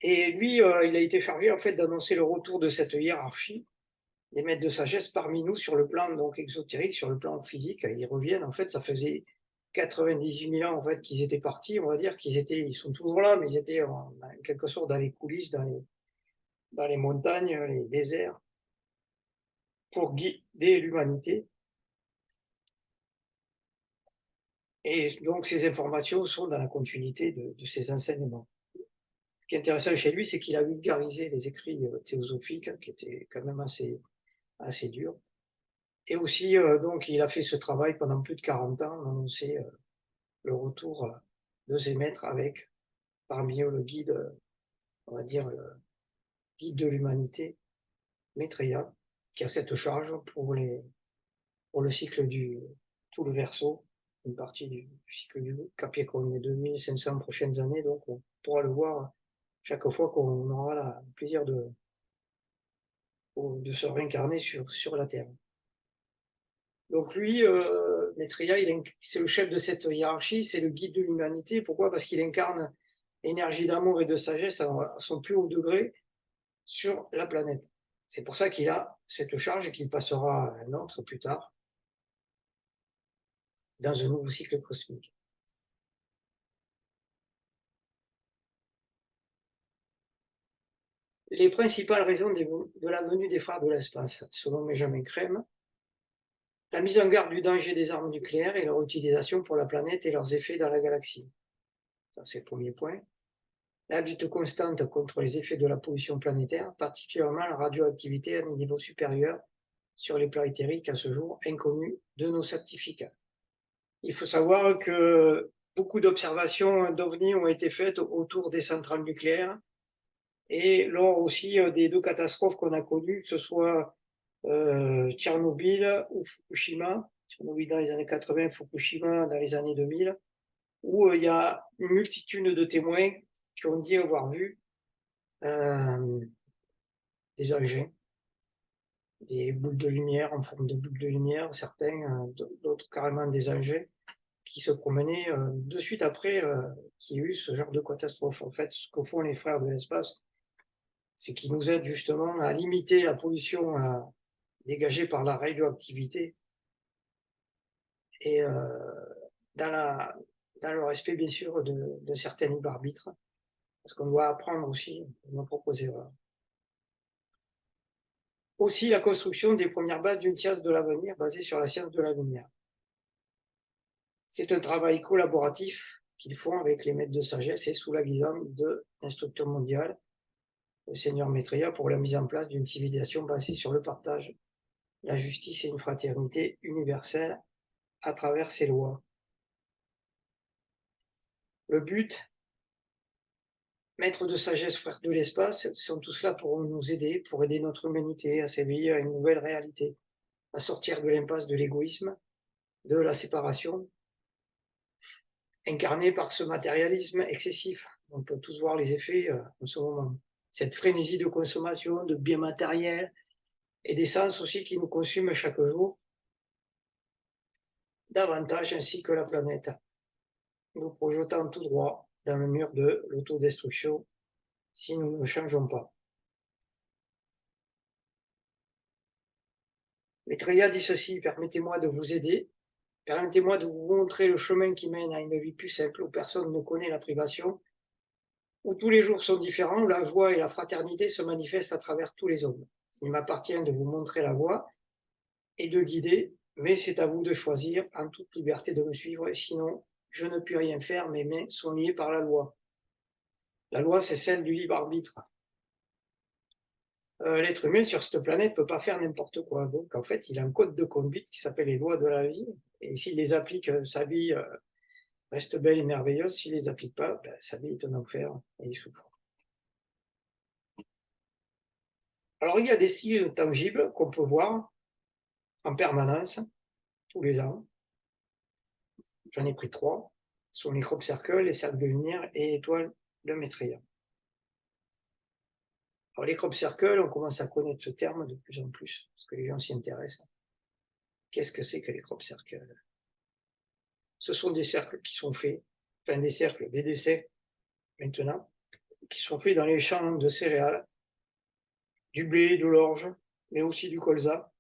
Et lui, il a été chargé, en fait, d'annoncer le retour de cette hiérarchie des maîtres de sagesse parmi nous sur le plan donc exotérique, sur le plan physique. Ils reviennent, en fait, ça faisait 98 000 ans en fait qu'ils étaient partis, on va dire ils sont toujours là, mais ils étaient en quelque sorte dans les coulisses, dans les montagnes, les déserts, pour guider l'humanité. Et donc ces informations sont dans la continuité de ces enseignements. Ce qui est intéressant chez lui, c'est qu'il a vulgarisé les écrits théosophiques, qui étaient quand même assez durs. Et aussi, donc, il a fait ce travail pendant plus de 40 ans, annoncer le retour de ses maîtres avec, parmi eux, le guide, on va dire, le guide de l'humanité, Maitreya, qui a cette charge pour le cycle tout le Verseau, une partie du cycle du Capricorne, les 2500 prochaines années, donc on pourra le voir chaque fois qu'on aura le plaisir de se réincarner sur la Terre. Donc lui, Maitreya, c'est le chef de cette hiérarchie, c'est le guide de l'humanité. Pourquoi? Parce qu'il incarne l'énergie d'amour et de sagesse à son plus haut degré sur la planète. C'est pour ça qu'il a cette charge et qu'il passera à un autre plus tard dans un nouveau cycle cosmique. Les principales raisons de la venue des frères de l'espace, selon Benjamin Crème, la mise en garde du danger des armes nucléaires et leur utilisation pour la planète et leurs effets dans la galaxie. Ça, c'est le premier point. La lutte constante contre les effets de la pollution planétaire, particulièrement la radioactivité à un niveau supérieur sur les plans éthériques à ce jour inconnus de nos certificats. Il faut savoir que beaucoup d'observations d'OVNI ont été faites autour des centrales nucléaires et lors aussi des deux catastrophes qu'on a connues, que ce soit Tchernobyl ou Fukushima, Tchernobyl dans les années 80, Fukushima dans les années 2000, où il y a une multitude de témoins qui ont dit avoir vu des engins, des boules de lumière en forme de boules de lumière, certains, d'autres carrément des engins qui se promenaient de suite après qu'il y ait eu ce genre de catastrophe. En fait, ce que font les frères de l'espace, c'est qu'ils nous aident justement à limiter la pollution dégagée par la radioactivité et dans le respect, bien sûr, de certains libres arbitres, parce qu'on doit apprendre aussi de nos propres erreurs. Aussi, la construction des premières bases d'une science de l'avenir basée sur la science de la lumière. C'est un travail collaboratif qu'ils font avec les maîtres de sagesse et sous la guidance de l'instructeur mondial, le Seigneur Maitreya, pour la mise en place d'une civilisation basée sur le partage, la justice et une fraternité universelle à travers ses lois. Le but, maîtres de sagesse, frères de l'espace, sont tous là pour nous aider, pour aider notre humanité à s'éveiller à une nouvelle réalité, à sortir de l'impasse de l'égoïsme, de la séparation, incarnée par ce matérialisme excessif. On peut tous voir les effets en ce moment. Cette frénésie de consommation, de biens matériels et d'essence aussi qui nous consument chaque jour, davantage ainsi que la planète, nous projetant tout droit dans le mur de l'autodestruction si nous ne changeons pas. Maitreya dit ceci: permettez-moi de vous aider, permettez-moi de vous montrer le chemin qui mène à une vie plus simple, où personne ne connaît la privation, où tous les jours sont différents, où la joie et la fraternité se manifestent à travers tous les hommes. Il m'appartient de vous montrer la voie et de guider, mais c'est à vous de choisir en toute liberté de me suivre, sinon je ne puis rien faire, mes mains sont liées par la loi. La loi, c'est celle du libre arbitre. L'être humain sur cette planète ne peut pas faire n'importe quoi. Donc, en fait, il a un code de conduite qui s'appelle les lois de la vie. Et s'il les applique, sa vie reste belle et merveilleuse. S'il ne les applique pas, sa vie est un enfer et il souffre. Alors, il y a des signes tangibles qu'on peut voir en permanence, tous les ans. J'en ai pris 3. Ce sont les crop circles, les cercles de lumière et l'étoile de Maitreya. Alors, les crop circles, on commence à connaître ce terme de plus en plus, parce que les gens s'y intéressent. Qu'est-ce que c'est que les crop circles? Ce sont des cercles qui sont faits, enfin des cercles, des dessins maintenant, qui sont faits dans les champs de céréales, du blé, de l'orge, mais aussi du colza.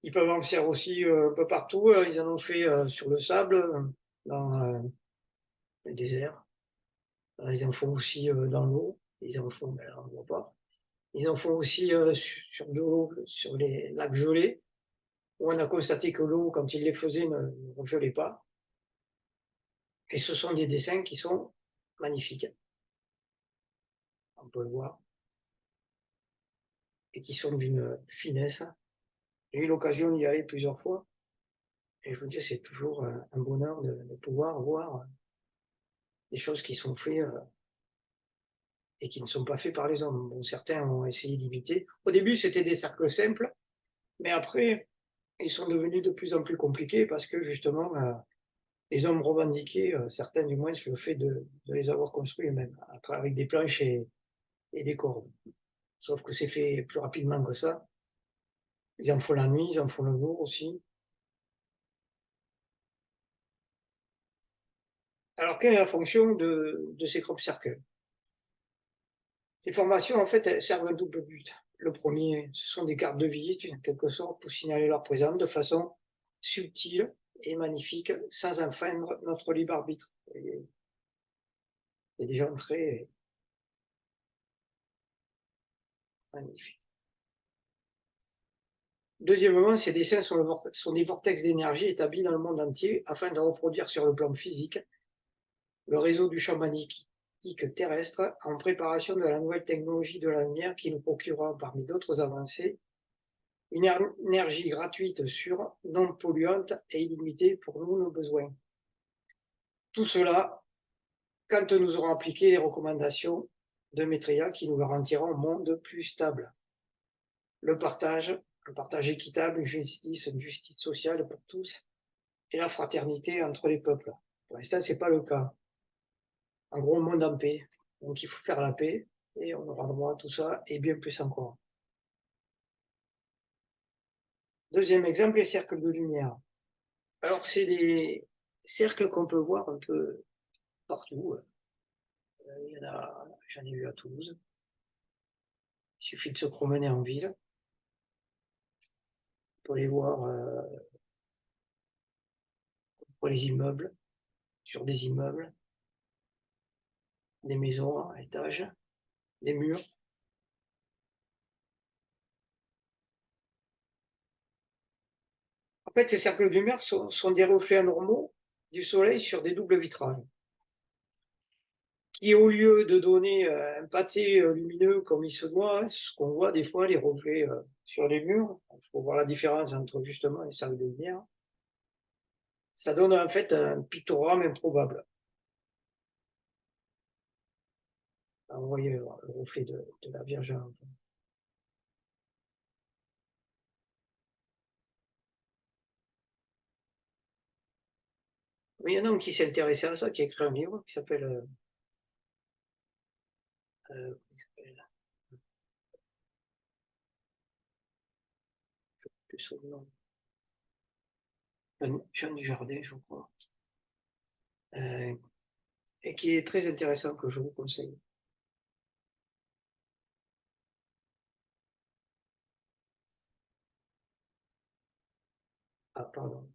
Ils peuvent en faire aussi un peu partout. Ils en ont fait sur le sable, dans le désert. Ils en font aussi dans l'eau. Ils en font, mais là, on ne voit pas. Ils en font aussi sur de l'eau, sur les lacs gelés, où on a constaté que l'eau, quand ils les faisaient, ne gelait pas. Et ce sont des dessins qui sont magnifiques. On peut le voir. Et qui sont d'une finesse. J'ai eu l'occasion d'y aller plusieurs fois. Et je vous dis, c'est toujours un bonheur de pouvoir voir des choses qui sont faites et qui ne sont pas faites par les hommes. Bon, certains ont essayé d'imiter. Au début, c'était des cercles simples, mais après, ils sont devenus de plus en plus compliqués parce que justement, les hommes revendiquaient, certains du moins, le fait de les avoir construits eux-mêmes, avec des planches et des cordes. Sauf que c'est fait plus rapidement que ça. Ils en font la nuit, ils en font le jour aussi. Alors, quelle est la fonction de ces crop circles? Ces formations, en fait, elles servent un double but. Le premier, ce sont des cartes de visite, en quelque sorte, pour signaler leur présence de façon subtile et magnifique, sans enfreindre notre libre arbitre. Il y a des gens très magnifiques. Deuxièmement, ces dessins sont des vortex d'énergie établis dans le monde entier afin de reproduire sur le plan physique le réseau du champ magnétique terrestre en préparation de la nouvelle technologie de la lumière qui nous procurera, parmi d'autres avancées, une énergie gratuite, sûre, non polluante et illimitée pour nous, nos besoins. Tout cela quand nous aurons appliqué les recommandations de Maitreya qui nous garantiront un monde plus stable. Le partage, un partage équitable, une justice sociale pour tous et la fraternité entre les peuples. Pour l'instant, ce n'est pas le cas. En gros, un monde en paix. Donc, il faut faire la paix et on aura droit à tout ça et bien plus encore. Deuxième exemple, les cercles de lumière. Alors, c'est des cercles qu'on peut voir un peu partout. Il y en a, j'en ai vu à Toulouse. Il suffit de se promener en ville pour les voir pour les immeubles, sur des immeubles, des maisons à étages, des murs. En fait, ces cercles de lumière sont des reflets anormaux du soleil sur des doubles vitrages, qui, au lieu de donner un pâté lumineux comme il se doit, ce qu'on voit des fois, les reflets sur les murs, il faut voir la différence entre justement les cercles de lumière, ça donne en fait un pictogramme improbable. Vous voyez le reflet de la Vierge. Mais il y en a un qui s'est intéressé à ça, qui a écrit un livre qui s'appelle son nom. Jean Dujardin, je crois. Et qui est très intéressant, que je vous conseille. Ah, pardon.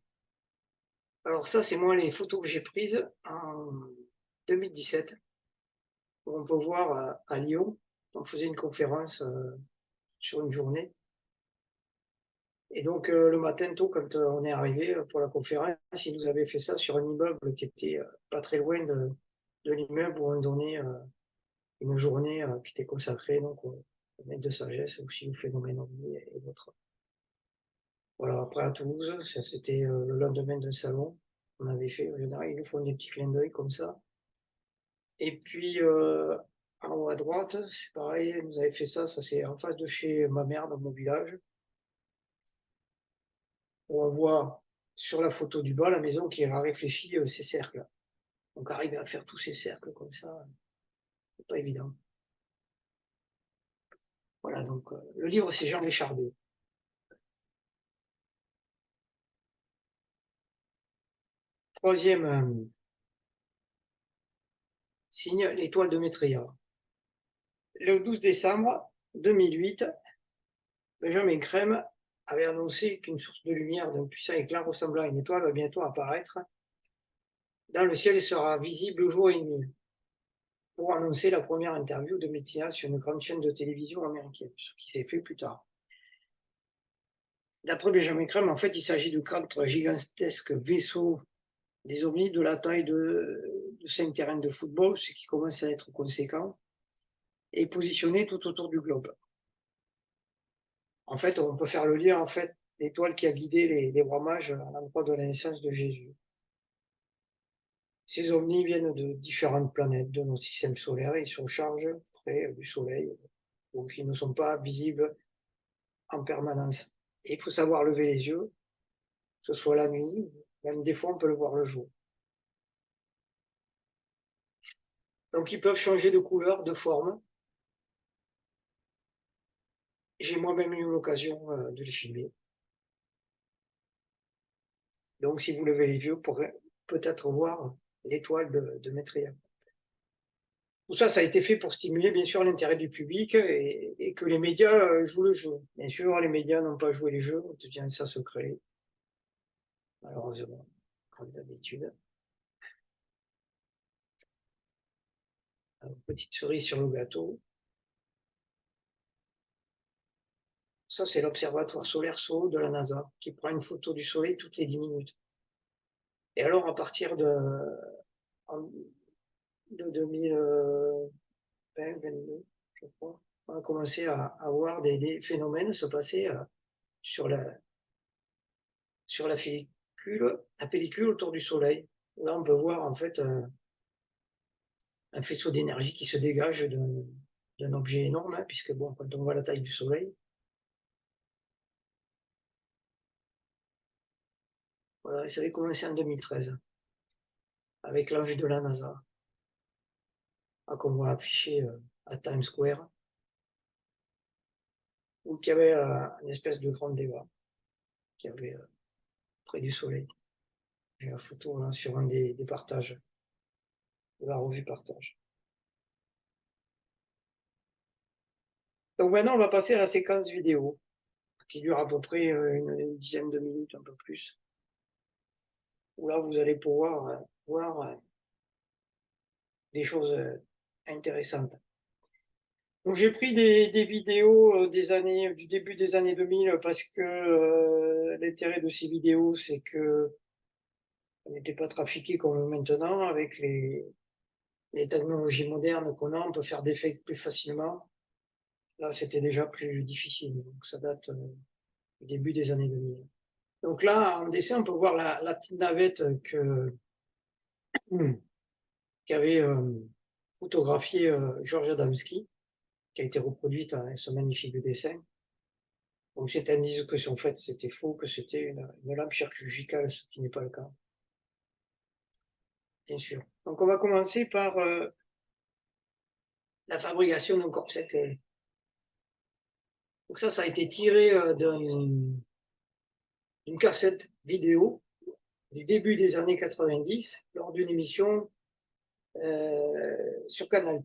Alors ça, c'est moi les photos que j'ai prises en 2017, où on peut voir à Lyon. On faisait une conférence sur une journée. Et donc le matin tôt, quand on est arrivé pour la conférence, ils nous avaient fait ça sur un immeuble qui était pas très loin de l'immeuble où on donnait une journée qui était consacrée donc au maître de sagesse, aussi au phénomène ovni et autres. Voilà, après à Toulouse, c'était le lendemain d'un salon qu'on avait fait. En général, ils nous font des petits clins d'œil comme ça. Et puis, en haut à droite, c'est pareil, ils nous avaient fait ça, ça c'est en face de chez ma mère, dans mon village. On voit sur la photo du bas la maison qui a réfléchi ces cercles. Donc arriver à faire tous ces cercles comme ça, c'est pas évident. Voilà, donc le livre c'est Jean Richardet. Troisième signe, l'étoile de Maitreya. Le 12 décembre 2008, Benjamin Crème avait annoncé qu'une source de lumière d'un puissant éclat ressemblant à une étoile va bientôt apparaître dans le ciel et sera visible jour et nuit, pour annoncer la première interview de Maitreya sur une grande chaîne de télévision américaine, ce qui s'est fait plus tard. D'après Benjamin Crème, en fait, il s'agit de quatre gigantesques vaisseaux, des ovnis de la taille de 5 terrains de football, ce qui commence à être conséquent, et positionnés tout autour du globe. En fait, on peut faire le lien, en fait, l'étoile qui a guidé les rois mages à l'endroit de la naissance de Jésus. Ces ovnis viennent de différentes planètes de notre système solaire et sont chargés près du Soleil, donc ils ne sont pas visibles en permanence. Et il faut savoir lever les yeux, que ce soit la nuit, même des fois on peut le voir le jour. Donc ils peuvent changer de couleur, de forme, j'ai moi-même eu l'occasion de les filmer. Donc, si vous levez les yeux, vous pourrez peut-être voir l'étoile de Maitreya. Tout ça, ça a été fait pour stimuler, bien sûr, l'intérêt du public et que les médias jouent le jeu. Bien sûr, les médias n'ont pas joué les jeux, on devient ça secret, malheureusement, comme d'habitude. Alors, petite cerise sur le gâteau. Ça, c'est l'observatoire solaire SO de la NASA, qui prend une photo du Soleil toutes les 10 minutes. Et alors, à partir de 2022, je crois, on a commencé à voir des phénomènes se passer sur la pellicule autour du Soleil. Là, on peut voir en fait un faisceau d'énergie qui se dégage d'un objet énorme, hein, puisque bon, quand on voit la taille du Soleil, voilà, et ça avait commencé en 2013 avec l'ange de la NASA, qu'on voit affiché à Times Square, où il y avait une espèce de grand débat qui avait près du Soleil. J'ai la photo là, sur un des partages, de la revue Partage. Donc maintenant, on va passer à la séquence vidéo, qui dure à peu près une dizaine de minutes, un peu plus, où là, vous allez pouvoir voir des choses intéressantes. Donc j'ai pris des vidéos du début des années 2000 parce que l'intérêt de ces vidéos, c'est que ça n'était pas trafiqué comme maintenant avec les technologies modernes qu'on a, on peut faire des fakes plus facilement. Là, c'était déjà plus difficile, donc ça date du début des années 2000. Donc là, en dessin, on peut voir la petite navette qu'avait photographié George Adamski, qui a été reproduite avec ce magnifique dessin. Donc certains disent que en fait c'était faux, que c'était une lampe chirurgicale, ce qui n'est pas le cas, bien sûr. Donc on va commencer par la fabrication d'un corps sec. Donc ça a été tiré d'une cassette vidéo du début des années 90 lors d'une émission sur Canal+,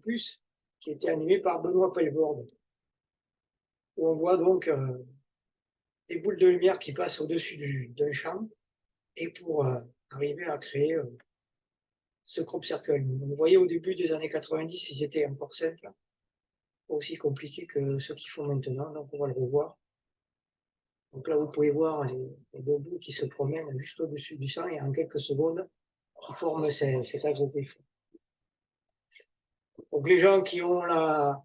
qui était animée par Benoît Poelvoorde, où on voit donc des boules de lumière qui passent au-dessus d'un champ et pour arriver à créer ce crop circle. Vous voyez, au début des années 90, ils étaient encore simples, aussi compliqués que ceux qu'ils font maintenant, donc on va le revoir. Donc là, vous pouvez voir les deux bouts qui se promènent juste au-dessus du sang et en quelques secondes, ils forment cet agrogriffe. Donc les gens qui ont la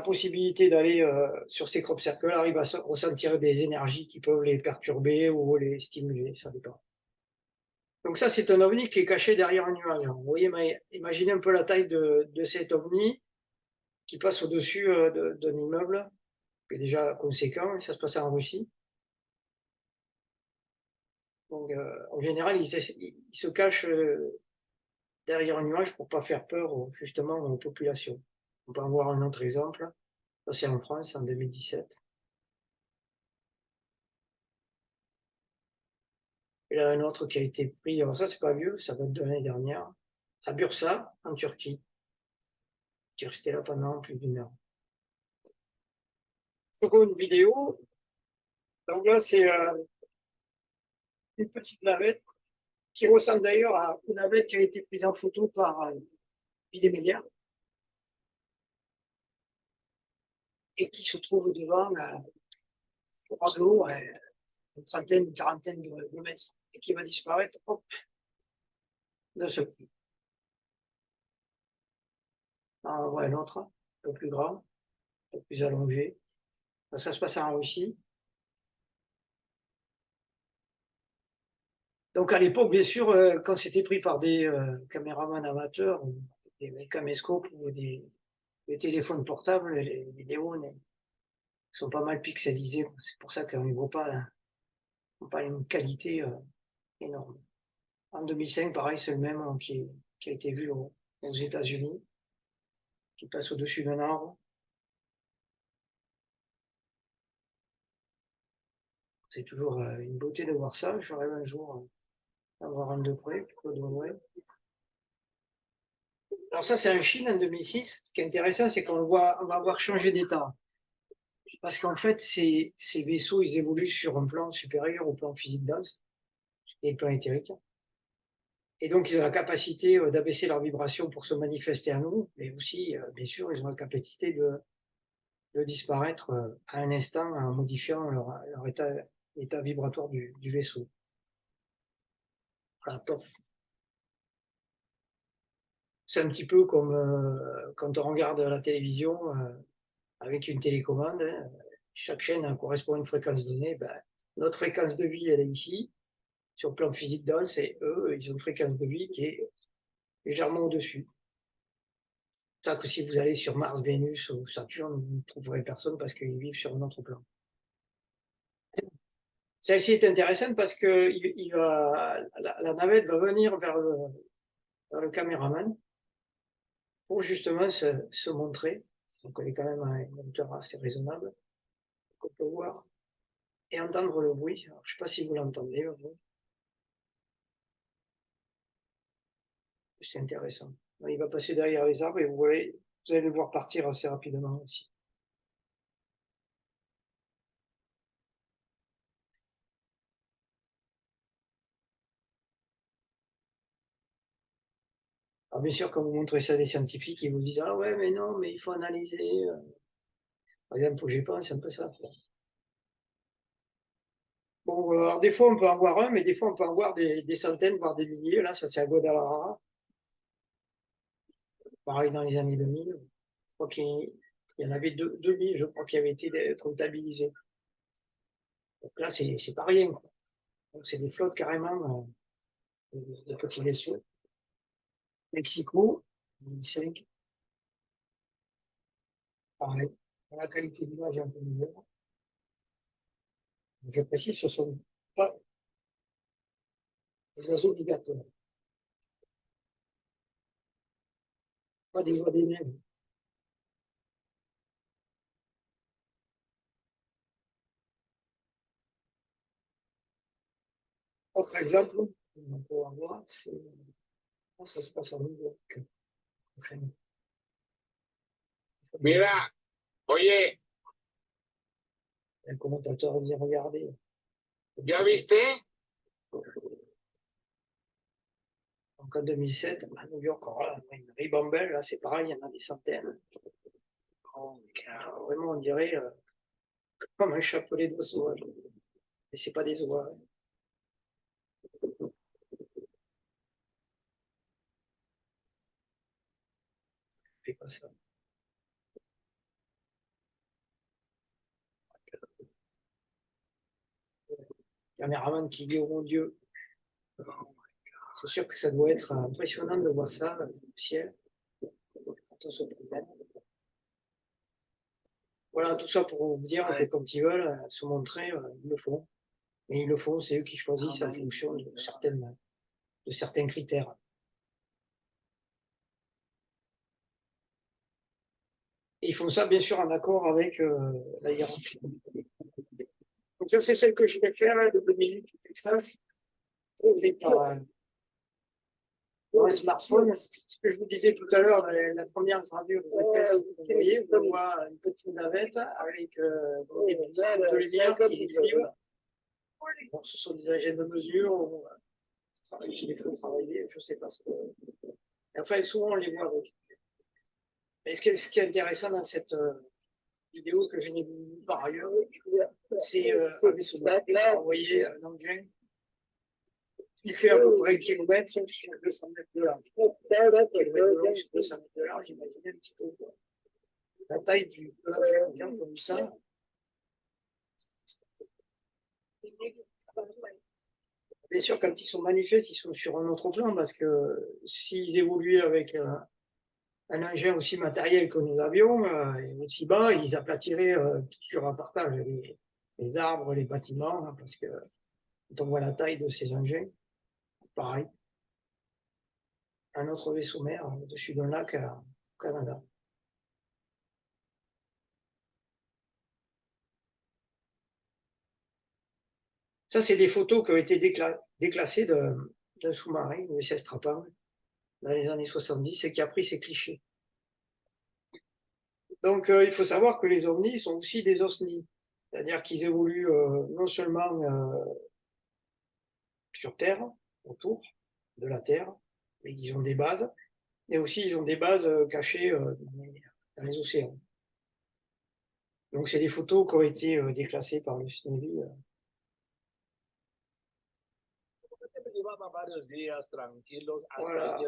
possibilité d'aller sur ces crop circles arrivent à ressentir des énergies qui peuvent les perturber ou les stimuler, ça dépend. Donc ça, c'est un ovni qui est caché derrière un nuage. Vous voyez, imaginez un peu la taille de cet ovni qui passe au-dessus d'un immeuble, qui est déjà conséquent, et ça se passe en Russie. Donc, en général, il se cache derrière un nuage pour ne pas faire peur justement aux populations. On peut en voir un autre exemple, ça c'est en France en 2017. Et là, un autre qui a été pris, alors ça c'est pas vieux, ça date de l'année dernière, à Bursa, en Turquie, qui est resté là pendant plus d'une heure. Seconde vidéo, donc là c'est une petite navette qui ressemble d'ailleurs à une navette qui a été prise en photo par Meyer et qui se trouve devant au ras de l'eau, une trentaine, une quarantaine de mètres, et qui va disparaître, hop, d'un seul coup. On voit un autre, un peu plus grand, un peu plus allongé. Ça se passe en Russie. Donc à l'époque, bien sûr, quand c'était pris par des caméramans amateurs, des caméscopes ou des téléphones portables, les vidéos sont pas mal pixelisées. C'est pour ça qu'on ne voit pas une qualité énorme. En 2005, pareil, c'est le même qui a été vu aux États-Unis, qui passe au-dessus d'un arbre. C'est toujours une beauté de voir ça. Je rêve un jour d'avoir un de près, Claude Monouet. Alors ça, c'est en Chine en 2006. Ce qui est intéressant, c'est qu'on va avoir changé d'état. Parce qu'en fait, ces vaisseaux, ils évoluent sur un plan supérieur au plan physique dense et le plan éthérique. Et donc, ils ont la capacité d'abaisser leur vibration pour se manifester à nous, mais aussi, bien sûr, ils ont la capacité de disparaître à un instant en modifiant leur état vibratoire du vaisseau. Voilà, pof. C'est un petit peu comme quand on regarde la télévision avec une télécommande. Hein, chaque chaîne correspond à une fréquence donnée. Ben, notre fréquence de vie, elle est ici, sur le plan physique dense, et eux, ils ont une fréquence de vie qui est légèrement au-dessus. C'est ça que si vous allez sur Mars, Vénus ou Saturne, vous ne trouverez personne parce qu'ils vivent sur un autre plan. Celle-ci est intéressante parce que la navette va venir vers le caméraman pour justement se montrer. Donc elle est quand même à une hauteur assez raisonnable qu'on peut voir et entendre le bruit. Alors, je ne sais pas si vous l'entendez, c'est intéressant. Il va passer derrière les arbres et vous allez le voir partir assez rapidement aussi. Alors bien sûr, quand vous montrez ça à des scientifiques, ils vous disent ah ouais, mais non, mais il faut analyser. Par exemple, au Japon, c'est un peu ça. Bon, alors des fois on peut en voir un, mais des fois on peut en voir des centaines, voire des milliers. Là, ça c'est à Guadalajara. Pareil dans les années 2000. Je crois qu'il y en avait 2000, je crois, qui avaient été comptabilisés. Donc là, c'est pas rien, quoi. Donc c'est des flottes carrément de petits vaisseaux. Mexico, 2005, pareil. La qualité d'image est un peu meilleure. Je précise, ce sont pas des oiseaux obligatoires, pas des oies des neiges. Autre exemple, on peut en voir, c'est ça se passe en New York. Prochaine. Mira, oye, Un commentateur dit regardez. ¿ya viste? Donc en 2007, à New York, voilà, une ribambelle, là c'est pareil, il y en a des centaines. Oh, vraiment, on dirait comme un chapelet d'oiseaux. Mais c'est pas des oies. Fais pas ça. Caméraman qui dit oh mon Dieu. C'est sûr que ça doit être impressionnant de voir ça, le ciel, quand on se promène. Voilà, tout ça pour vous dire que quand ils veulent se montrer, ils le font. Et ils le font, c'est eux qui choisissent en fonction de certains critères. Et ils font ça, bien sûr, en accord avec la hiérarchie. Donc, ça, c'est celle que je vais faire, de 2 minutes du Texas, trouvée par un smartphone. Ce que je vous disais tout à l'heure, la première gravure que vous voyez, vous voyez une petite navette avec des petites de lumière qui les suivent. Donc, ce sont des agents de mesure qui les font travailler, je ne sais pas ce que. Enfin, souvent, on les voit avec. Mais ce qui est intéressant dans cette vidéo que je n'ai vue par ailleurs, c'est un vaisseau. Vous voyez un engin qui fait à peu près 1 km sur 200 mètres de large. 1 km de long sur 200 mètres de large, imaginez un petit peu la taille de l'engin comme ça. Bien sûr, quand ils sont manifestes, ils sont sur un autre plan parce que s'ils évoluaient avec un engin aussi matériel que nous avions, aussi bas, ils aplatiraient sur un partage les arbres, les bâtiments, hein, parce que quand on voit la taille de ces engins, pareil, un autre vaisseau mère au-dessus d'un lac au Canada. Ça, c'est des photos qui ont été déclassées d'un sous-marin, le SS Trapang, dans les années 70, et qui a pris ces clichés. Donc, il faut savoir que les ovnis sont aussi des osnis, c'est-à-dire qu'ils évoluent non seulement sur Terre, autour de la Terre, mais qu'ils ont des bases, mais aussi ils ont des bases cachées dans les océans. Donc, c'est des photos qui ont été déclassées par le Navy. Voilà.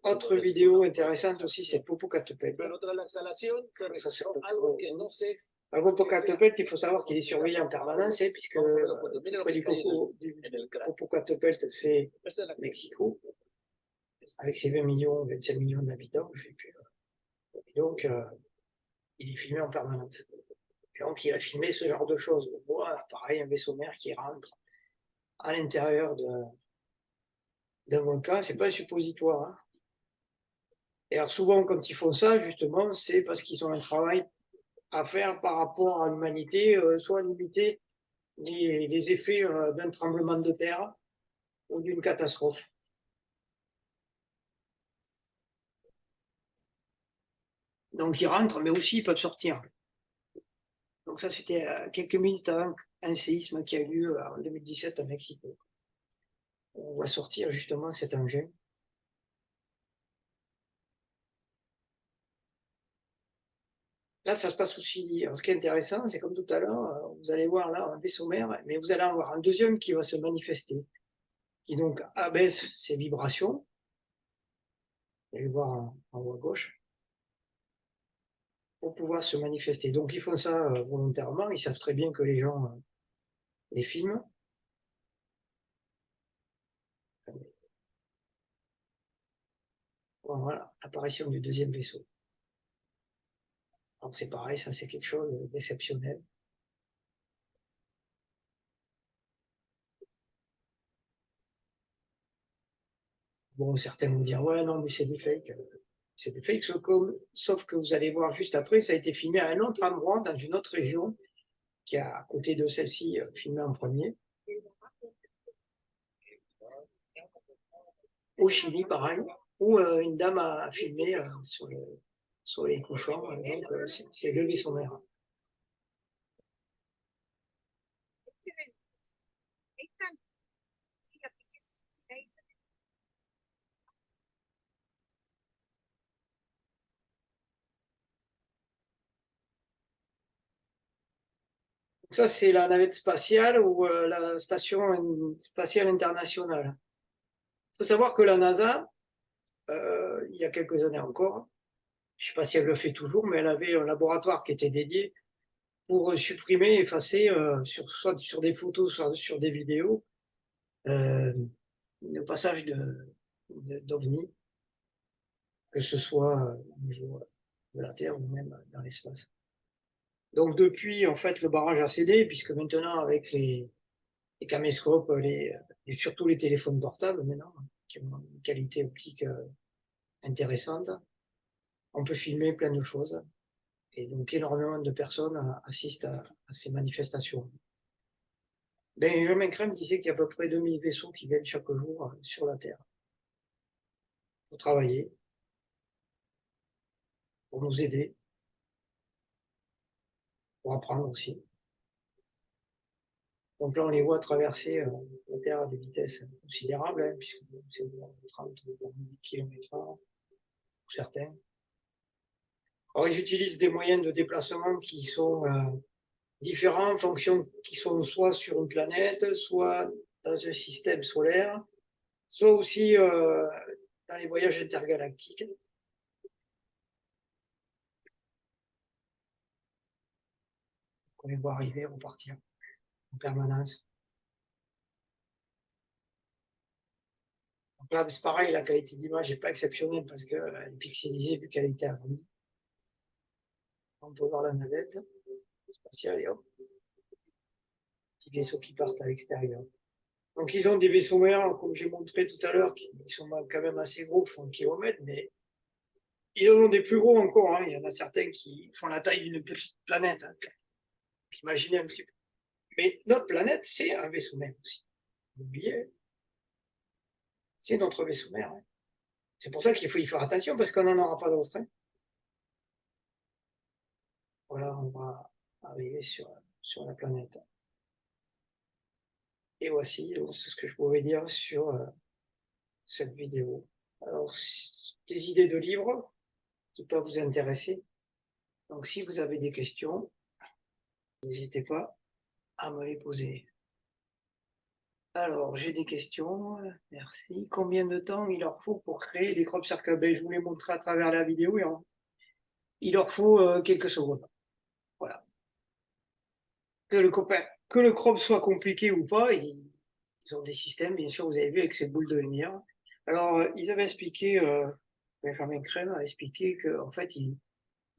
Autre vidéo intéressante aussi, c'est Popocatépetl. Popocatépetl, il faut savoir qu'il est surveillé en permanence, puisque près du Popocatépetl, c'est Mexico, avec ses 20 millions, 25 millions d'habitants. Et donc, il est filmé en permanence. Donc, il a filmé ce genre de choses. Voilà, pareil, un vaisseau mère qui rentre à l'intérieur d'un volcan, c'est pas un suppositoire. Hein. Et alors, souvent, quand ils font ça, justement, c'est parce qu'ils ont un travail à faire par rapport à l'humanité, soit limiter les effets d'un tremblement de terre ou d'une catastrophe. Donc ils rentrent, mais aussi ils peuvent sortir. Donc ça, c'était quelques minutes avant un séisme qui a eu lieu en 2017 à Mexico. On voit sortir justement cet engin. Là, ça se passe aussi. Alors, ce qui est intéressant, c'est comme tout à l'heure, vous allez voir là un vaisseau mère, mais vous allez en voir un deuxième qui va se manifester, qui donc abaisse ses vibrations. Vous allez voir en haut à gauche. Pour pouvoir se manifester. Donc ils font ça volontairement, ils savent très bien que les gens les filment. Bon, voilà, l'apparition du deuxième vaisseau. Donc c'est pareil, ça c'est quelque chose d'exceptionnel. Bon, certains vont dire, ouais, non, mais c'est des fakes. C'est des fakes, sauf que vous allez voir juste après, ça a été filmé à un autre endroit, dans une autre région, qui est à côté de celle-ci, filmée en premier. Au Chili, pareil, où une dame a filmé sur les couchants, donc c'est le vaisseau mère. Ça, c'est la navette spatiale ou la station spatiale internationale. Il faut savoir que la NASA, il y a quelques années encore, je ne sais pas si elle le fait toujours, mais elle avait un laboratoire qui était dédié pour supprimer, effacer, soit sur des photos, soit sur des vidéos, le passage d'OVNI, que ce soit au niveau de la Terre ou même dans l'espace. Donc depuis, en fait, le barrage a cédé, puisque maintenant, avec les caméscopes, et surtout les téléphones portables maintenant, qui ont une qualité optique intéressante, on peut filmer plein de choses. Et donc énormément de personnes assistent à ces manifestations. Benjamin Crème disait qu'il y a à peu près 2000 vaisseaux qui viennent chaque jour sur la Terre pour travailler, pour nous aider, pour apprendre aussi. Donc là, on les voit traverser la Terre à des vitesses considérables, hein, puisque c'est 30 km/h pour certains. Alors, ils utilisent des moyens de déplacement qui sont différents en fonction qu'ils sont soit sur une planète, soit dans un système solaire, soit aussi dans les voyages intergalactiques. On les voit arriver, repartir en permanence. Donc là, c'est pareil, la qualité d'image n'est pas exceptionnelle parce qu'elle est pixelisée vu qu'elle était agrandie. On peut voir la navette spatiale et hop, petits vaisseaux qui partent à l'extérieur. Donc ils ont des vaisseaux mères, comme j'ai montré tout à l'heure, qui sont quand même assez gros, font kilomètres, mais ils en ont des plus gros encore. Hein. Il y en a certains qui font la taille d'une petite planète. Hein. Imaginez un petit peu. Mais notre planète, c'est un vaisseau mère aussi. N'oubliez, c'est notre vaisseau mère. Hein. C'est pour ça qu'il faut y faire attention, parce qu'on n'en aura pas d'autre. Hein. Voilà, on va arriver sur la planète. Et voici ce que je pouvais dire sur cette vidéo. Alors, des idées de livres qui peuvent vous intéresser. Donc, si vous avez des questions, n'hésitez pas à me les poser. Alors, j'ai des questions. Merci. Combien de temps il leur faut pour créer des crop circles? Ben, je vous l'ai montré à travers la vidéo. Et il leur faut quelques secondes. Voilà. Que le crop soit compliqué ou pas, ils ont des systèmes, bien sûr, vous avez vu, avec ces boules de lumière. Alors, ils avaient expliqué, Benjamin Crème a expliqué qu'en fait, ils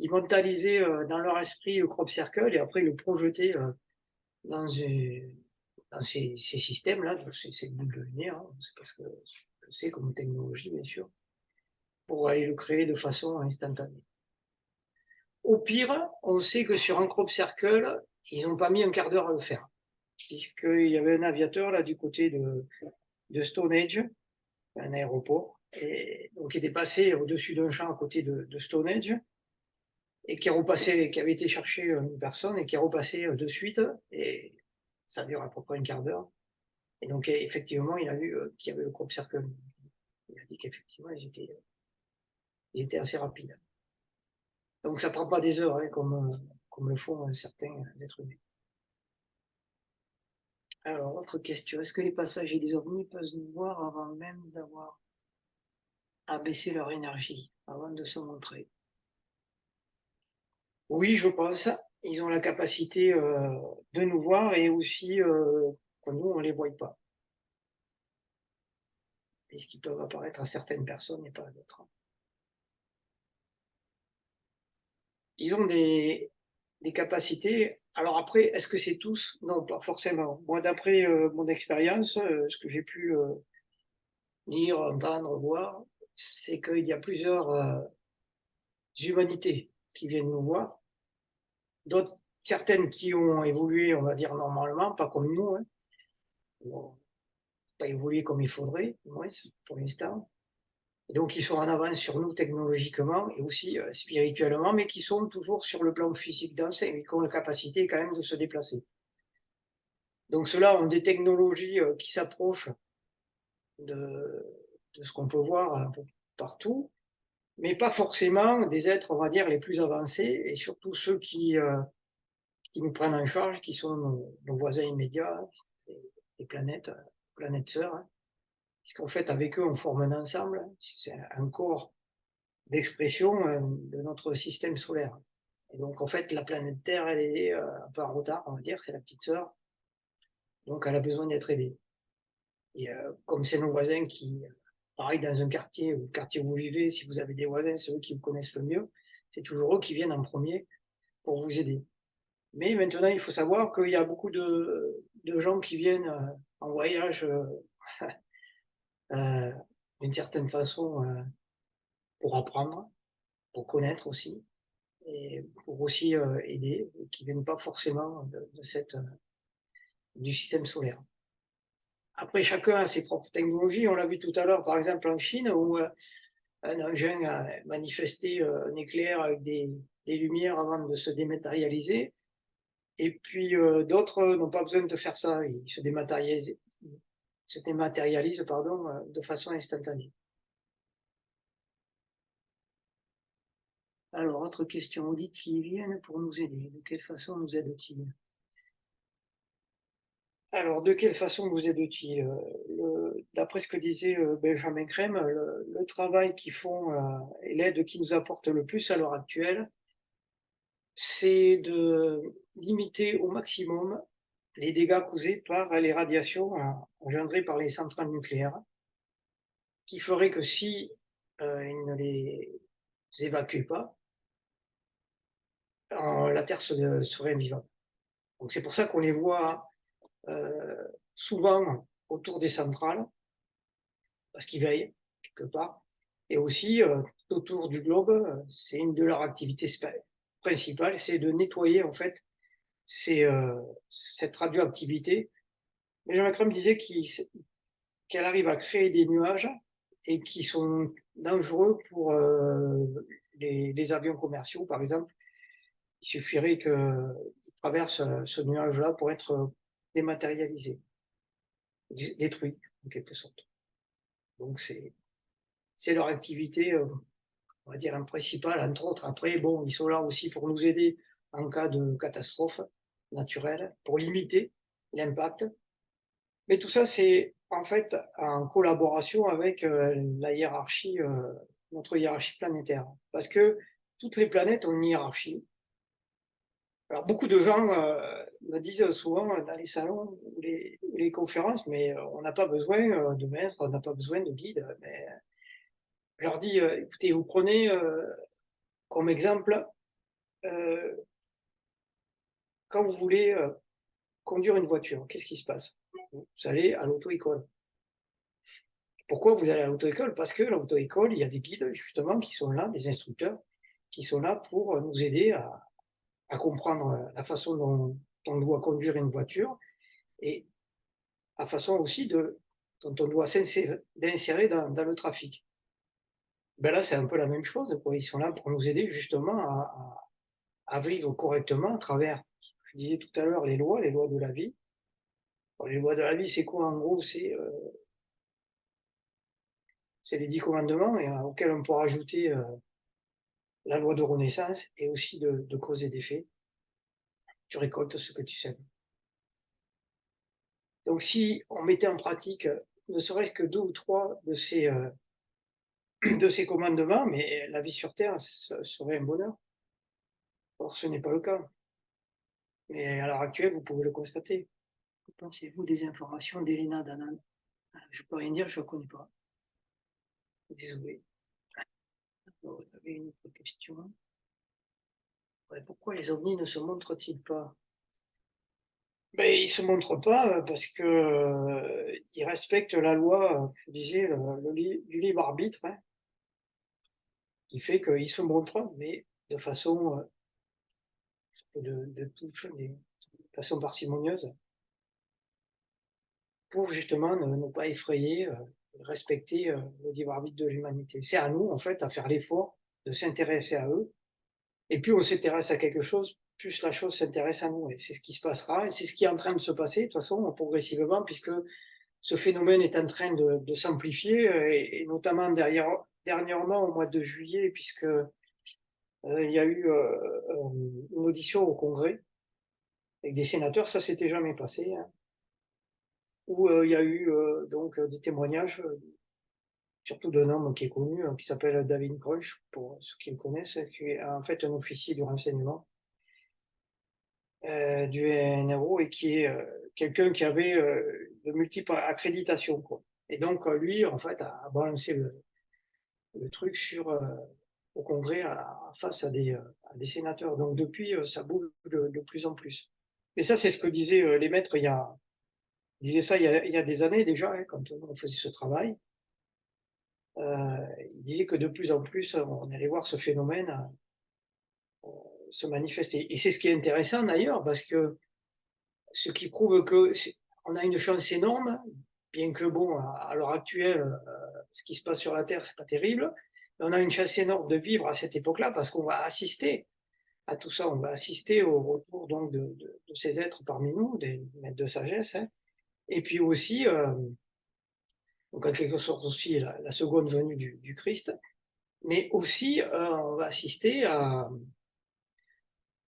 mentalisaient dans leur esprit le crop circle et après, ils le projetaient dans ces systèmes-là, ces boules de lumière, hein, c'est parce que c'est comme technologie, bien sûr, pour aller le créer de façon instantanée. Au pire, on sait que sur un crop circle, ils n'ont pas mis un quart d'heure à le faire, puisqu'il y avait un aviateur là du côté de Stonehenge, un aéroport, et donc il était passé au-dessus d'un champ à côté de Stonehenge, et qui avait été chercher une personne et qui est repassé de suite, et ça dure à peu près un quart d'heure. Et donc effectivement, il a vu qu'il y avait le crop circle. Il a dit qu'effectivement, ils étaient assez rapides. Donc ça prend pas des heures, hein, comme le font certains êtres humains. Alors, autre question. Est-ce que les passagers des ovnis peuvent nous voir avant même d'avoir abaissé leur énergie, avant de se montrer? Oui, je pense. Ils ont la capacité de nous voir et aussi que nous, on ne les voit pas. Puisqu'ils peuvent apparaître à certaines personnes et pas à d'autres. Ils ont des capacités. Alors après, est-ce que c'est tous? Non, pas forcément. Moi, d'après mon expérience, ce que j'ai pu lire, entendre, voir, c'est qu'il y a plusieurs humanités qui viennent nous voir. D'autres, certaines qui ont évolué, on va dire, normalement, pas comme nous. Hein. Bon, pas évolué comme il faudrait, au moins, pour l'instant. Et donc, ils sont en avance sur nous technologiquement et aussi spirituellement, mais qui sont toujours sur le plan physique dense et qui ont la capacité quand même de se déplacer. Donc, ceux-là ont des technologies qui s'approchent de ce qu'on peut voir un peu partout, mais pas forcément des êtres, on va dire, les plus avancés, et surtout ceux qui nous prennent en charge, qui sont nos voisins immédiats, les planètes sœurs, hein. Puisqu'en fait, avec eux, on forme un ensemble, c'est un corps d'expression de notre système solaire. Et donc, en fait, la planète Terre, elle est un peu en retard, on va dire, c'est la petite sœur, donc elle a besoin d'être aidée. Et comme c'est nos voisins qui, pareil, dans un quartier, ou le quartier où vous vivez, si vous avez des voisins, c'est eux qui vous connaissent le mieux, c'est toujours eux qui viennent en premier pour vous aider. Mais maintenant, il faut savoir qu'il y a beaucoup de gens qui viennent en voyage d'une certaine façon pour apprendre, pour connaître aussi, et pour aussi aider, qui ne viennent pas forcément du système solaire. Après, chacun a ses propres technologies. On l'a vu tout à l'heure, par exemple en Chine, où un engin a manifesté un éclair avec des lumières avant de se dématérialiser. Et puis d'autres n'ont pas besoin de faire ça. Ils se dématérialisent, de façon instantanée. Alors, autre question. On dit qu'ils viennent pour nous aider. De quelle façon nous aident-ils? Alors, de quelle façon nous aident-ils? D'après ce que disait Benjamin Crème, le travail qu'ils font et l'aide qu'ils nous apportent le plus à l'heure actuelle, c'est de limiter au maximum les dégâts causés par les radiations engendrées par les centrales nucléaires, qui ferait que si ils ne les évacuent pas, la Terre serait invivable. Donc c'est pour ça qu'on les voit souvent autour des centrales, parce qu'ils veillent quelque part, et aussi tout autour du globe, c'est une de leurs activités principales, c'est de nettoyer en fait c'est cette radioactivité. Benjamin Crumb disait qu'elle arrive à créer des nuages et qui sont dangereux pour les avions commerciaux, par exemple. Il suffirait qu'ils traversent ce nuage-là pour être dématérialisés, détruits, en quelque sorte. Donc, c'est leur activité, on va dire, principale, entre autres. Après, bon, ils sont là aussi pour nous aider en cas de catastrophe naturelle, pour limiter l'impact. Mais tout ça, c'est en fait en collaboration avec la hiérarchie, notre hiérarchie planétaire. Parce que toutes les planètes ont une hiérarchie. Alors, beaucoup de gens me disent souvent dans les salons ou les conférences, mais on n'a pas besoin de maître, on n'a pas besoin de guide. Mais je leur dis, écoutez, vous prenez comme exemple, euh, quand vous voulez conduire une voiture, qu'est-ce qui se passe? Vous allez à l'auto-école. Pourquoi vous allez à l'auto-école? Parce que l'auto-école, il y a des guides justement qui sont là, des instructeurs, qui sont là pour nous aider à comprendre la façon dont on doit conduire une voiture et la façon aussi dont on doit s'insérer dans le trafic. Ben là, c'est un peu la même chose, quoi. Ils sont là pour nous aider justement à vivre correctement à travers, je disais tout à l'heure, les lois de la vie. Alors, les lois de la vie, c'est quoi en gros? C'est les 10 commandements et, auxquels on peut rajouter la loi de renaissance et aussi de cause et d'effet. Tu récoltes ce que tu sèmes. Donc si on mettait en pratique ne serait-ce que 2 ou 3 de ces commandements, mais la vie sur Terre serait un bonheur. Or, ce n'est pas le cas. Mais à l'heure actuelle, vous pouvez le constater. Que pensez-vous des informations d'Elena Danan? Je ne peux rien dire, je ne la connais pas. Désolé. Vous avez une autre question. Ouais, pourquoi les ovnis ne se montrent-ils pas? Ben, ils ne se montrent pas parce que ils respectent la loi, je disais, du libre arbitre, hein, qui fait qu'ils se montrent, mais de façon de façon parcimonieuse, pour justement ne pas effrayer, respecter le libre arbitre de l'humanité. C'est à nous, en fait, à faire l'effort de s'intéresser à eux. Et plus on s'intéresse à quelque chose, plus la chose s'intéresse à nous. Et c'est ce qui se passera, et c'est ce qui est en train de se passer, de toute façon, progressivement, puisque ce phénomène est en train de s'amplifier, et notamment dernièrement, au mois de juillet, puisque il y a eu une audition au Congrès avec des sénateurs, ça s'était jamais passé, hein, où il y a eu donc des témoignages, surtout d'un homme qui est connu, qui s'appelle David Grush, pour ceux qui le connaissent, qui est en fait un officier du renseignement du NRO et qui est quelqu'un qui avait de multiples accréditations, quoi. Et donc lui, en fait, a balancé le truc au Congrès face à des sénateurs. Donc depuis, ça bouge de plus en plus. Mais ça, c'est ce que disaient les maîtres ils disaient ça il y a des années déjà, hein, quand on faisait ce travail. Ils disaient que de plus en plus, on allait voir ce phénomène se manifester. Et c'est ce qui est intéressant d'ailleurs, parce que ce qui prouve qu'on a une chance énorme, bien que bon, à l'heure actuelle, ce qui se passe sur la Terre, c'est pas terrible. Mais on a une chance énorme de vivre à cette époque-là parce qu'on va assister à tout ça. On va assister au retour donc de ces êtres parmi nous, des maîtres de sagesse, hein. Et puis aussi, donc en quelque sorte aussi la seconde venue du Christ, mais aussi on va assister à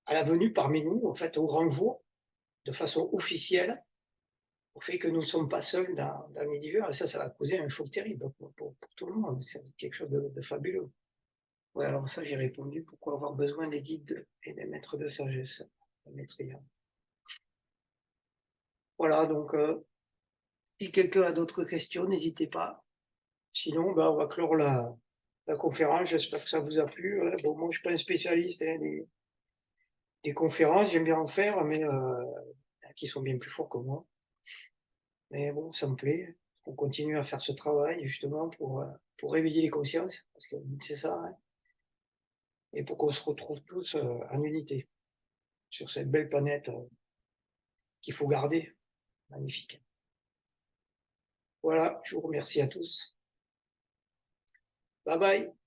la venue parmi nous, en fait, au grand jour, de façon officielle, au fait que nous ne sommes pas seuls dans l'univers, et ça va causer un choc terrible pour tout le monde. C'est quelque chose de fabuleux. Ouais, alors ça, j'ai répondu. Pourquoi avoir besoin des guides et des maîtres de sagesse, maîtriens. Voilà, donc si quelqu'un a d'autres questions, n'hésitez pas. Sinon, ben, on va clore la conférence. J'espère que ça vous a plu. Bon, moi, je ne suis pas un spécialiste hein, des conférences, j'aime bien en faire, mais qui sont bien plus forts que moi. Mais bon, ça me plaît. On continue à faire ce travail justement pour réveiller les consciences, parce que c'est ça, hein, et pour qu'on se retrouve tous en unité. sur cette belle planète qu'il faut garder. Magnifique. Voilà, je vous remercie à tous. Bye bye.